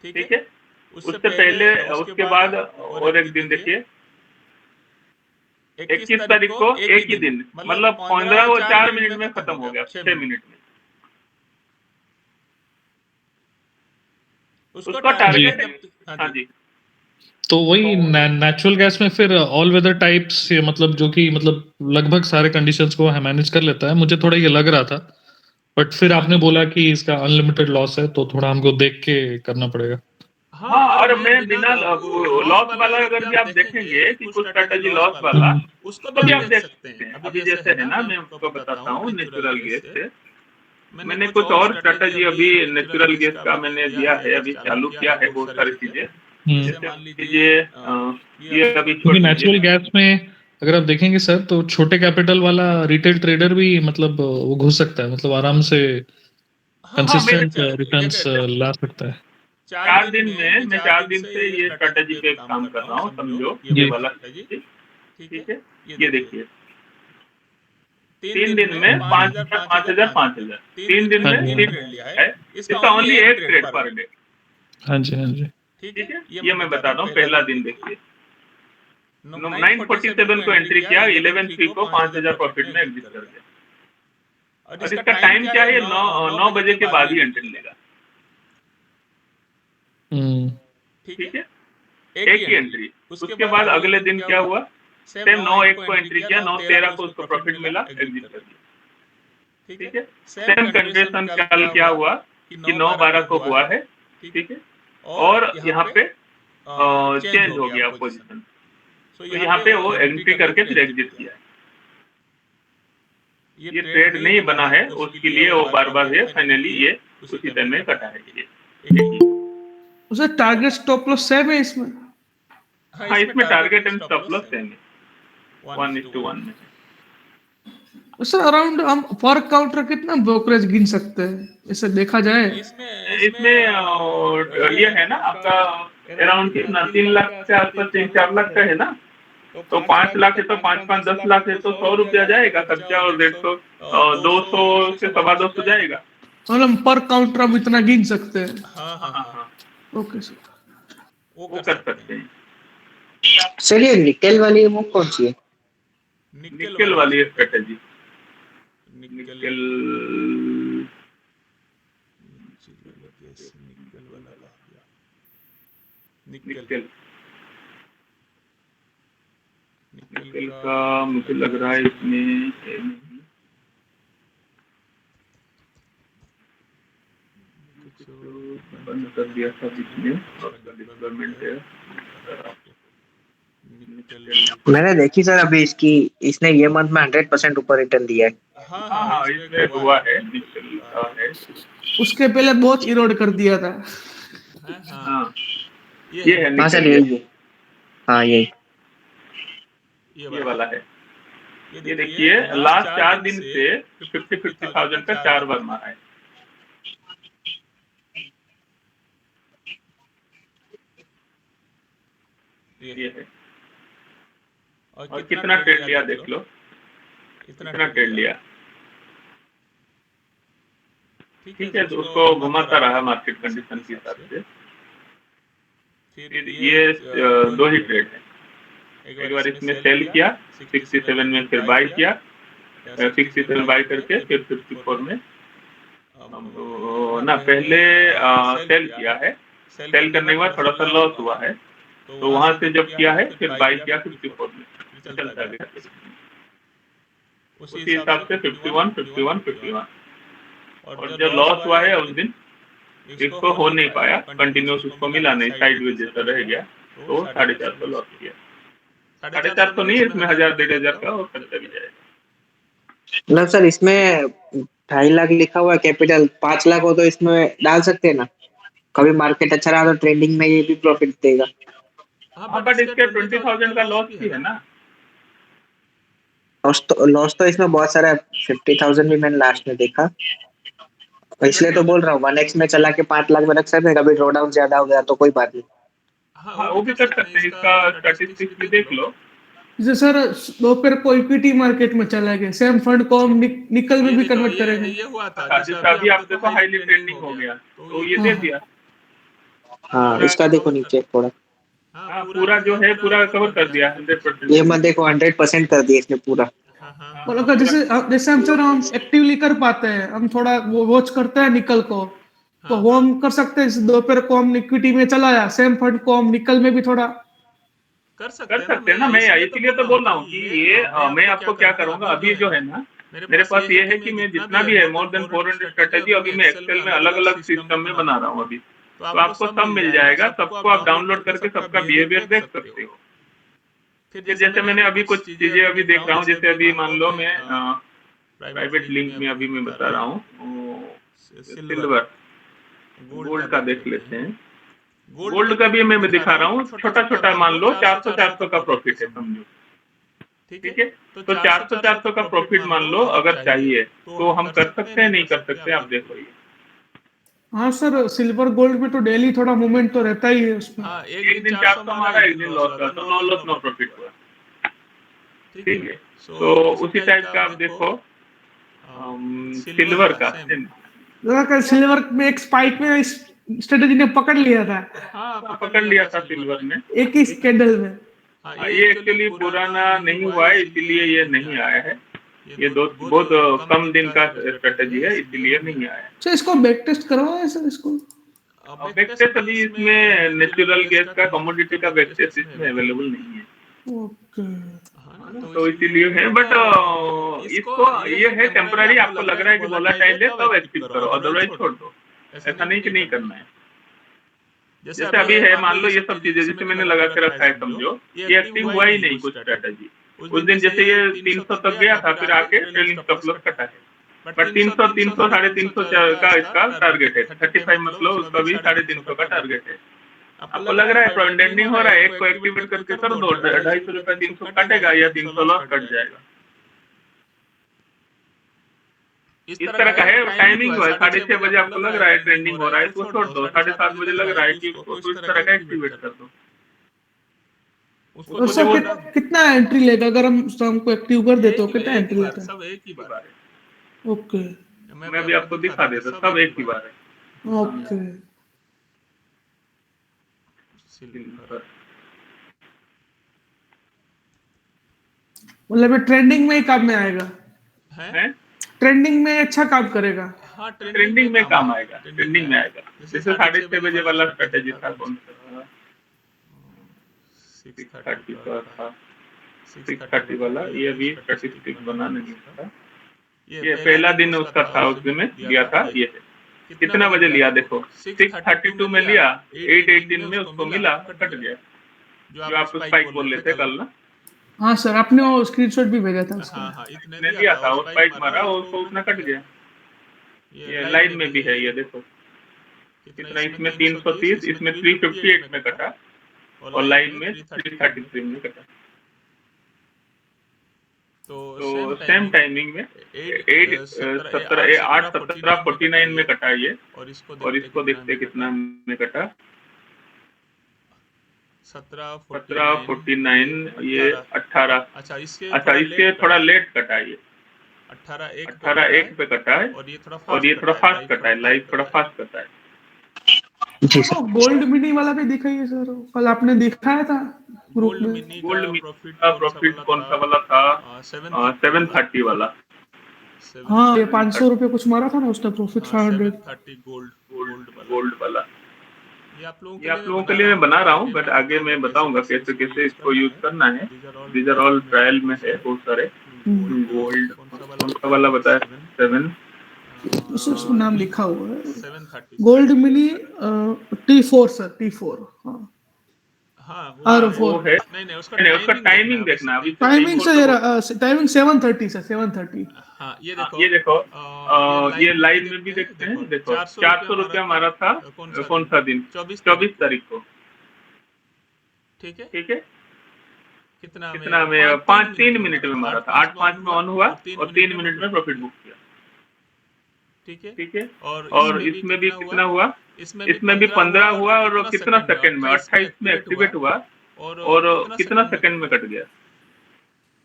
ठीक है, उससे पहले उसके बाद और एक दिन देखिए 21 तारीख को एक ही दिन, मतलब 15 और 4 मिनट में खत्म हो गया, 6 मिनट में। उसका टारगेट, हाँ जी। तो वही नेचुरल गैस में फिर ऑल वेदर टाइप्स, ये मतलब जो कि मतलब लगभग सारे कंडीशंस को मैनेज कर लेता है, मुझे थोड़ा ये लग रहा था। बट फिर आपने बोला कि इसका अनलिमिटेड लॉस है, तो थोड़ा हमको देख के करना पड़ेगा। हाँ, और मैं बिना लॉस वाला अगर भी आप देखेंगे कि कुछ स्ट्रेटजी लॉस वाला, उसको भी आप देख सकते हैं। अभी जैसे है ना, मैं आपको बताता हूँ नेचुरल गैस से, मैंने कुछ और स्ट्रेटजी अभी नेचुरल गैस का मैंने दिया है, अभी चालू किया है बहुत सारी चीजें। जैसे मान लीजिए ये अभी क्योंकि नेचुरल गैस में अगर आप देखेंगे सर, तो छोटे कैपिटल वाला रिटेल ट्रेडर भी मतलब वो घुस सकता है, मतलब आराम से कंसिस्टेंट रिटर्न्स ला सकता है। 4 दिन में मैं 4 दिन से ये स्ट्रेटजी पे काम कर रहा हूँ, समझो ये वाला स्ट्रेटजी। ठीक है, ये देखिए 3 दिन में 5000 3 दिन में 3 ट्रेड लिया है, इसका ओनली एक ट्रेड पर डे। हाँ जी, हाँ जी। ठीक है, ये मैं बताता हूँ। पहला दिन देखिए 947 को एंट्री किया, 11/3 को 5000 प्रॉफिट में एग्जिट कर दिया। और इसका टाइम क्या है, 9 बजे के बाद ही एंट्री लेगा। ठीक है, एक ही एंट्री। उसके बाद अगले दिन क्या हुआ, सेम 9/1 को एंट्री किया, 9/13 को उसको प्रॉफिट मिला, एग्जिट कर दिया। ठीक है, सेम कंडीशन क्या हुआ कि 9/12 को हुआ है। ठीक है, और यहाँ पे चेंज हो गया पोजीशन, तो यहाँ पे वो एंट्री करके फिर एग्जिट किया। ये ट्रेड नहीं बना है, उसके लिए वो बार है, फाइनली ये उसी टाइम में कटा है। ये उसे टारगेट स्टॉप लॉस सेम है इसमें। हाँ, इसमें target and stop loss same है, 1:1 में। सर अराउंड हम पर काउंटर कितना ब्रोकरेज गिन सकते हैं, इसे देखा जाए? इसमें ये है ना आपका अराउंड कितना 3 लाख से आसपास, 3-4 लाख का है ना, तो 5 लाख है तो 5-5 10 लाख है तो 100 रुपया जाएगा खर्चा, और 150 200 से 250 जाएगा। मतलब पर काउंटर हम इतना गिन सकते हैं। हाँ, ओके सर, वो कर सकते हैं। सर ये निकेल वाली वो कौन सी है? निकेल वाली स्ट्रेटजी, निकेल का मुझे लग रहा है इसमें बंद कर दिया था बीच में, डिप्लॉयमेंट है। मैंने देखी सर अभी इसकी, इसने ये मंथ में 100% ऊपर रिटर्न दिया है। हाँ, इसमें हुआ है, निकेल का है। उसके पहले बहुत इरोड कर दिया था। हाँ, ये है हाँ सर, निकेल, यही। हाँ यही, ये वाला है। ये देखिए लास्ट 4 दिन से 50,000 का 4 बार मारा है। ये है, और कितना ट्रेड लिया देख लो, इतना ट्रेड लिया। ठीक है, तो उसको घुमाता रहा मार्केट कंडीशन के हिसाब से। फिर ये 2 ही ट्रेड है, एक बार इसमें सेल किया 67 में, फिर बाय किया 67 बाय करके, फिर 54 में ना पहले सेल किया है सेल करने के बाद थोड़ा सा लॉस हुआ है, तो वहां से जब किया है फिर बाई किया 54 में, चलता गया। उसी हिसाब से 51, 51, 51 और जो लॉस हुआ है उस दिन इसको हो नहीं पाया, कंटिन्यूस उसको मिला नहीं, साइडवेज जैसा रह गया, तो 450 लॉस किया। 450 नहीं, इसमें 1000 1500 का और करता भी जाएगा। मतलब सर इसमें 2.5 लाख लिखा हुआ है कैपिटल, 5 लाख हो तो इसमें डाल सकते हैं ना, कभी मार्केट अच्छा रहा तो ट्रेडिंग में ये भी प्रॉफिट देगा। हाँ बट इसके 20,000 का लॉस भी है ना। लॉस तो इसमें बहुत सारा है, 50,000 भी मैंने लास्ट में देखा, इसलिए तो बोल रहा हूँ 1x में चला के 5 लाख में रख सकते हैं, कभी ड्रॉ डाउन ज्यादा हो गया तो कोई बात नहीं। हाँ वो भी कर सकते हैं, इसका स्टैटिस्टिक्स भी देख लो। जैसे सर दोपहर को इक्विटी मार्केट में चला गया, सेम फंड को हम निकल में भी कन्वर्ट करेंगे। ये हुआ था जैसे अभी आप देखो हाईली ट्रेंडिंग हो गया, तो ये दे दिया। हाँ इसका देखो नीचे थोड़ा, हाँ पूरा जो है पूरा कवर कर दिया 100%। ये मत देखो 100% कर दिया इसने पूरा। और अगर जैसे जैसे हम सर हम एक्टिवली कर पाते हैं, हम थोड़ा वो वॉच करते हैं निकल को, तो वो हम कर सकते हैं। दोपहर को हम इक्विटी में चलाया, सेम फंड को हम निकल में भी थोड़ा कर सकते हैं ना। मैं इसीलिए तो बोल रहा हूँ कि ये मैं आपको क्या करूंगा, अभी जो है ना मेरे पास ये है कि मैं जितना भी है मोर देन 400 स्ट्रेटेजी अभी मैं एक्सेल में अलग अलग सिस्टम में बना रहा हूँ अभी, तो आपको सब मिल जाएगा, सबको आप डाउनलोड करके सबका बिहेवियर देख सकते हो। फिर जैसे मैंने अभी कुछ चीजें अभी देख रहा हूँ, जैसे अभी मान लो मैं प्राइवेट लिंक में अभी मैं बता रहा हूँ सिल्वर, गोल्ड का देख लेते हैं। गोल्ड का भी मैं दिखा रहा हूँ, छोटा छोटा मान लो 400 का प्रॉफिट है समझो, ठीक है। तो 400 का प्रॉफिट मान लो अगर चाहिए तो हम कर सकते हैं, नहीं कर सकते आप देखो। ये हाँ सर सिल्वर गोल्ड में तो डेली थोड़ा मूवमेंट तो रहता ही है उसमें। एक दिन 400 हमारा, एक दिन लॉस का, तो नो लॉस नो प्रॉफिट हुआ, ठीक है। तो उसी टाइप का आप देखो सिल्वर का, सिल्वर में एक स्पाइक में स्ट्रेटेजी ने पकड़ लिया था। हाँ पकड़ लिया था सिल्वर में एक ही कैंडल में। ये एक्चुअली पुराना नहीं हुआ है, इसीलिए ये नहीं आया है। ये बहुत कम दिन का स्ट्रेटेजी है, इसीलिए नहीं आया है। सर इसको बैक टेस्ट करवाओ है सर इसको। बैक टेस्ट अभी इसमें नेचुरल गैस का कमोडिटी का बैक टेस्ट इसमें अवेलेबल नहीं है। ओके तो इसीलिए है, बट इसको ये है टेम्पररी, आपको लग रहा है कि वोलेटाइल है तब एक्टिव करो, अदरवाइज छोड़ दो। ऐसा नहीं कि नहीं करना है। जैसे अभी है मान लो ये सब चीजें जैसे मैंने लगा के रखा है समझो, ये एक्टिव हुआ ही नहीं कुछ स्ट्रेटेजी। उस दिन जैसे ये 300 तक गया था, फिर आके ट्रेलिंग स्टॉप लॉस कटा है, बट 300 300 का इसका टारगेट है, 35 मतलब उसका भी 350 का टारगेट है। आपको लग रहा है ट्रेंडिंग हो रहा है, एक को एक्टिवेट करके कर दो, 250 रुपए 300 कटेगा या 300 लॉस कट जाएगा। इस तरह का है, टाइमिंग हुआ है 6:30 बजे आपको लग रहा है ट्रेंडिंग हो रहा है, इसको छोड़ दो। 7:30 बजे लग रहा है कि उसको तो इस तरह का एक्टिवेट कर दो। तो सर कितना एंट्री लेगा अगर हम हमको एक्टिव कर दे तो कितना एंट्री लेगा? सब एक ही बार है। ओके मैं अभी आपको दिखा देता, सब एक ही बार है। ओके मतलब ये ट्रेंडिंग में ही काम में आएगा है? ट्रेंडिंग में अच्छा काम करेगा। हाँ ट्रेंडिंग में काम आएगा, ट्रेंडिंग में आएगा। जैसे 6:30 बजे वाला स्ट्रेटेजी था, कौन सा 6:30 का था, 6:30 वाला, ये अभी स्टैटिस्टिक्स बना नहीं था। ये पहला दिन उसका था, उस दिन में लिया था। ये कितना बजे लिया देखो, 6:32 में लिया, 8:18 में उसको मिला, कट गया, जो आप स्पाइक बोल लेते कल ना। हाँ सर आपने वो स्क्रीनशॉट भी भेजा था उसका। हाँ इतने दिया था, वो स्पाइक मारा, उसको उतना कट गया। ये लाइन में भी है, ये देखो कितना, इसमें 330, इसमें 358 में कटा और लाइन में 333 में कटा। तो सेम टाइमिंग में 8:17:49 में कटा ये, और इसको देखते कितना में कटा, 17:49, ये 18। अच्छा इससे थोड़ा लेट कटा, ये 18:01 पे कटा है, और ये थोड़ा फास्ट कटा है, लाइव थोड़ा फास्ट कटा है। जी सर गोल्ड मिनी वाला भी दिखाइए सर, कल आपने दिखाया था ग्रुप में। गोल्ड का प्रॉफिट कौन सा वाला था? 730 वाला। हाँ ये 500 रुपए कुछ मारा था ना उसने प्रॉफिट, 500 गोल्ड वाला। ये आप ये आप लोगों के लिए मैं बना रहा हूँ, बट आगे मैं बताऊंगा कैसे कैसे इसको यूज करना है। दीज आर ऑल ट्रायल में है बहुत सारे। गोल्ड कौन सा वाला बताया? 7 उसमें नाम लिखा हुआ है 730 gold mini T4 sir T4 हाँ हाँ वो है। नहीं उसका नहीं, उसका टाइमिंग टाइमिंग देखना है। अभी तो timing T4 sir timing 7:30 sir 7:30 हाँ ये ये देखो ये लाइव में भी देखते देखते हैं। हैं देखो 400 ₹400 मारा था। कौन सा दिन? 24 तारीख को। ठीक है ठीक है, कितना में 3 मिनट में मारा था। 8:05 में ऑन हुआ और 3 मिनट में प्रॉफिट बुक किया। ठीक है, और इसमें भी कितना हुआ? इसमें भी 15 हुआ और कितना सेकंड में? 28 में एक्टिवेट हुआ और कितना सेकंड में कट गया?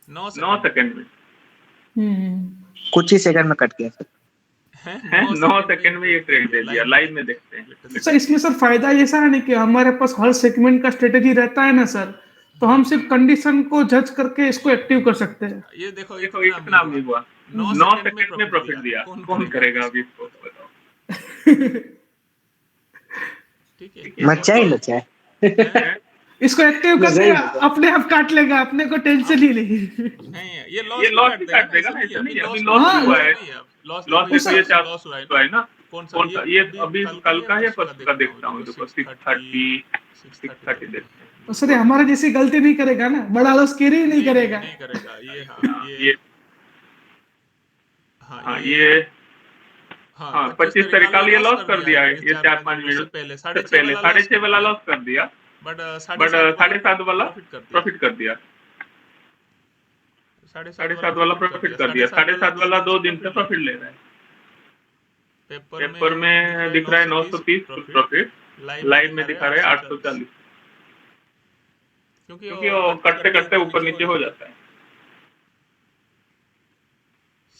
9 सेकंड में। कुछ ही सेकंड में कट गया सर। है 9 सेकंड में ये ट्रेड दे दिया। लाइव में देखते हैं। सर इसमें सर फायदा ऐसा है ना कि हमारे पास हर सेगमेंट का स्ट्रेटेजी रहता है ना सर, तो हम सिर्फ कंडीशन को जज करके इसको एक्टिव कर सकते हैं। ये देखो ये कितना अभी हुआ? 9 सेकंड में प्रॉफिट दिया। कौन करेगा अभी इसको बताओ? ठीक है मचा ही मचा है। इसको एक्टिव करके अपने आप काट लेगा, अपने को टेंशन ही नहीं। ये ये लॉस ही काट देगा ना। ऐसा नहीं, अभी लॉस हुआ है। लॉस देखो ये 400 हुआ है ना। कौन सा? ये अभी कल का है, परसों का देखता हूँ। देखो 630 देखते हैं। तो सर हमारे जैसी गलती नहीं करेगा ना, बड़ा लॉस कैरी ही नहीं करेगा। हाँ 25 तारीख कल ये लॉस कर दिया है। ये 4-5 मिनट पहले 6:30 वाला लॉस कर दिया, बट 7:30 वाला प्रॉफिट कर दिया। 7:30 वाला प्रॉफिट कर दिया। 7:30 वाला 2 दिन से प्रॉफिट ले रहा है। पेपर में दिख रहा है 930 प्रॉफिट, लाइव में दिखा रहा है 840, क्योंकि वो करते करते ऊपर नीचे हो जाता है।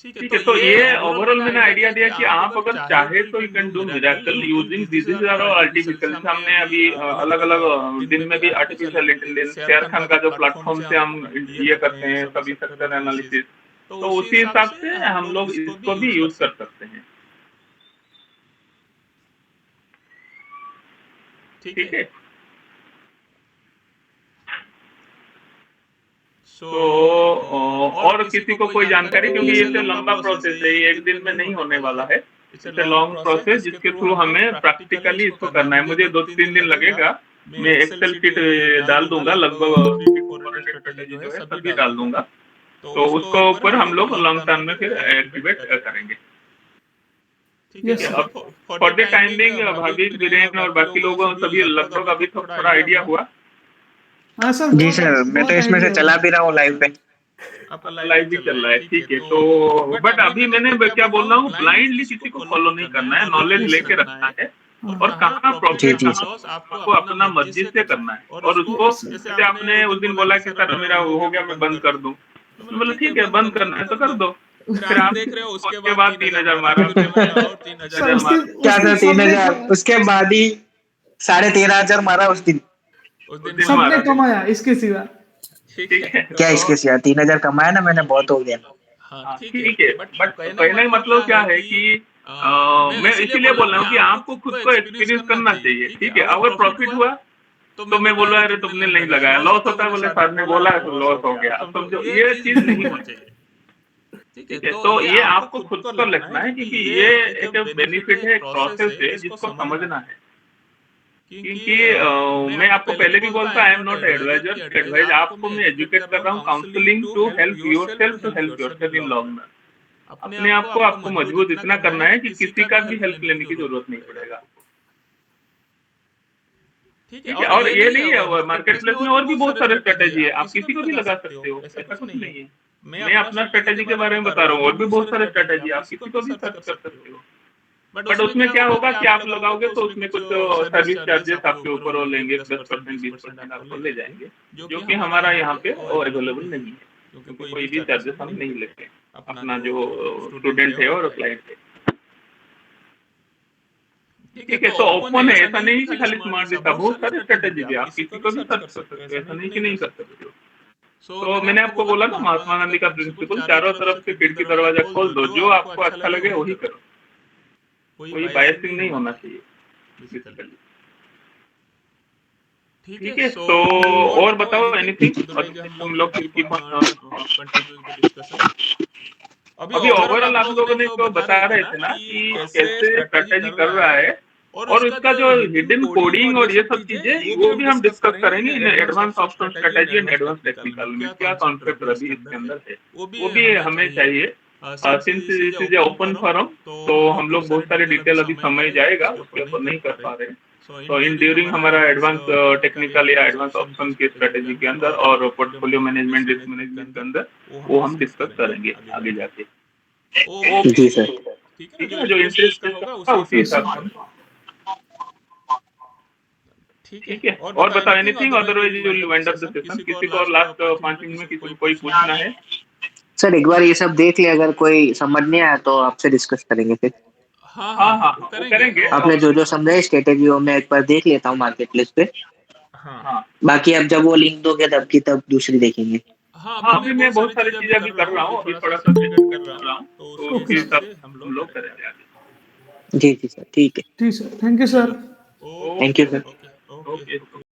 ठीक है, तो ये ओवरऑल मैंने आइडिया दिया कि आप अगर चाहे तो you can do miracle using this is are artificial. हमने अभी अलग अलग दिन में भी आर्टिफिशियल इंटेलिजेंस, शेयर खान का जो प्लेटफॉर्म से हम ये करते हैं सभी सेक्टर एनालिसिस, तो उसी हिसाब से हम लोग इसको भी यूज कर सकते हैं। ठीक है, तो और किसी को कोई जानकारी? क्योंकि ये तो लंबा प्रोसेस है, ये एक दिन में नहीं होने वाला है। इट्स ए लॉन्ग प्रोसेस जिसके थ्रू हमें प्रैक्टिकली इसको करना है। मुझे 2-3 दिन लगेगा। मैं एक्सेल शीट डाल दूंगा, लगभग स्ट्रेटेजी जो है सभी डाल दूंगा, तो उसको ऊपर हम लोग लॉन्ग टर्म में फिर एक्टिवेट करेंगे। ठीक है, अब फॉर द टाइम बिंग भाभी, वीरेन और बाकी लोगों सभी लगभग अभी तो थोड़ा आइडिया हुआ। हाँ सर जी सर, मैं तो इसमें से चला भी रहा हूँ लाइव पे। आपका लाइव भी चल रहा है। ठीक है, तो बट अभी मैंने क्या बोल रहा हूँ, ब्लाइंडली किसी को फॉलो नहीं करना है, नॉलेज लेके रखना है। और कहाँ प्रॉफिट आपको अपना मर्जी से करना है। और उसको जैसे आपने उस दिन बोला कि सर मेरा हो गया, मैं बंद कर दूं, तो बोला ठीक है बंद करना है तो कर दो। फिर आप देख रहे हो उसके बाद 3000 मारा, उसके बाद और 3000 मारा। क्या था 3000? उसके बाद ही 13,500 मारा उस दिन सबने कमाया इसके सिवा। ठीक है, क्या इसके सिवा 3,000 कमाया ना मैंने, बहुत हो गया। हाँ ठीक है, बट कहने का मतलब क्या है कि मैं इसीलिए बोल रहा हूँ कि आपको खुद को एक्सपीरियंस करना चाहिए। ठीक है, अगर प्रॉफिट हुआ तो मैं बोला अरे तुमने नहीं लगाया, लॉस होता है बोले सर ने बोला तो लॉस हो गया। अब समझो ये चीज नहीं होनी चाहिए। ठीक है, तो ये आपको खुद को लिखना है, क्योंकि ये एक बेनिफिट है, एक प्रोसेस है जिसको समझना है। क्योंकि मैं आपको पहले भी बोलता, I am not advisor. Advise आपको मैं एजुकेट कर रहा हूँ, counselling to help yourself in long run. अपने आप को आपको मजबूत इतना करना है कि किसी का भी हेल्प लेने की जरूरत नहीं पड़ेगा। ठीक है, और ये नहीं है, मार्केट प्लेस में और भी बहुत सारे स्ट्रेटेजी है, आप किसी को भी लगा सकते हो, ऐसा कुछ नहीं है। मैं अपना स्ट्रेटेजी के बारे में बता रहा हूँ, और भी बहुत सारे स्ट्रेटेजी आप किसी को भी सर्च कर सकते हो। बट उसमें क्या होगा कि आप लगाओगे तो उसमें कुछ सर्विस चार्जेस आपके ऊपर वो लेंगे, 10% 20% आपको ले जाएंगे, जो कि हमारा यहाँ पे वो अवेलेबल नहीं है, क्योंकि कोई भी चार्जेस हम नहीं लेते अपना जो स्टूडेंट है और क्लाइंट है। ठीक है, तो ओपन है, ऐसा नहीं कि खाली स्मार्ट देता, बहुत सारे स्ट्रेटेजी है, आप किसी को भी सर्च कर सकते हो, ऐसा नहीं कि नहीं कर सकते हो। तो मैंने आपको बोला ना महात्मा गांधी का प्रिंसिपल, चारों तरफ से खिड़की दरवाजा खोल दो, जो आपको अच्छा लगे वही करो, कोई बायसिंग नहीं होना चाहिए बेसिकली। ठीक है, तो और बताओ एनीथिंग, और तुम लोग की अभी ओवरऑल आप लोगों ने तो बता रहे थे ना कि कैसे स्ट्रेटेजी कर रहा है, और इसका जो हिडन कोडिंग और ये सब चीजें वो भी हम डिस्कस करेंगे in advance option strategy and advance technical में। क्या कॉन्सेप्ट रवि इसके अंदर है वो भी हमें चाहिए। Since this is open forum, तो हम लोग बहुत सारी डिटेल अभी समय जाएगा उसके ऊपर नहीं कर पा रहे हैं। तो इन ड्यूरिंग हमारा एडवांस टेक्निकल या एडवांस ऑप्शन की स्ट्रेटेजी के अंदर और पोर्टफोलियो मैनेजमेंट रिस्क मैनेजमेंट के अंदर वो हम डिस्कस करेंगे आगे जाके। जी सर। ठीक है, जो इंटरेस्ट होगा उसी हिसाब से। ठीक है, और बताओ anything, otherwise you will wind up the session. किसी को और लास्ट 5 मिनट में किसी को कोई पूछना है? सर एक बार ये सब देख ले, अगर कोई समझ नहीं आया तो आपसे डिस्कस करेंगे फिर। हाँ करेंगे। आपने जो जो समझाया स्ट्रेटेजी वो मैं एक बार देख लेता हूँ मार्केट प्लेस पे। हाँ बाकी अब जब वो लिंक दोगे तब की तब दूसरी देखेंगे। अभी मैं बहुत सारी चीजें अभी कर रहा हूँ, अभी थोड़ा सा कर रहा हूँ, तो उसके हिसाब से हम लोग करेंगे आगे। जी जी सर, ठीक है। जी sir, thank you sir. Thank you sir. Okay.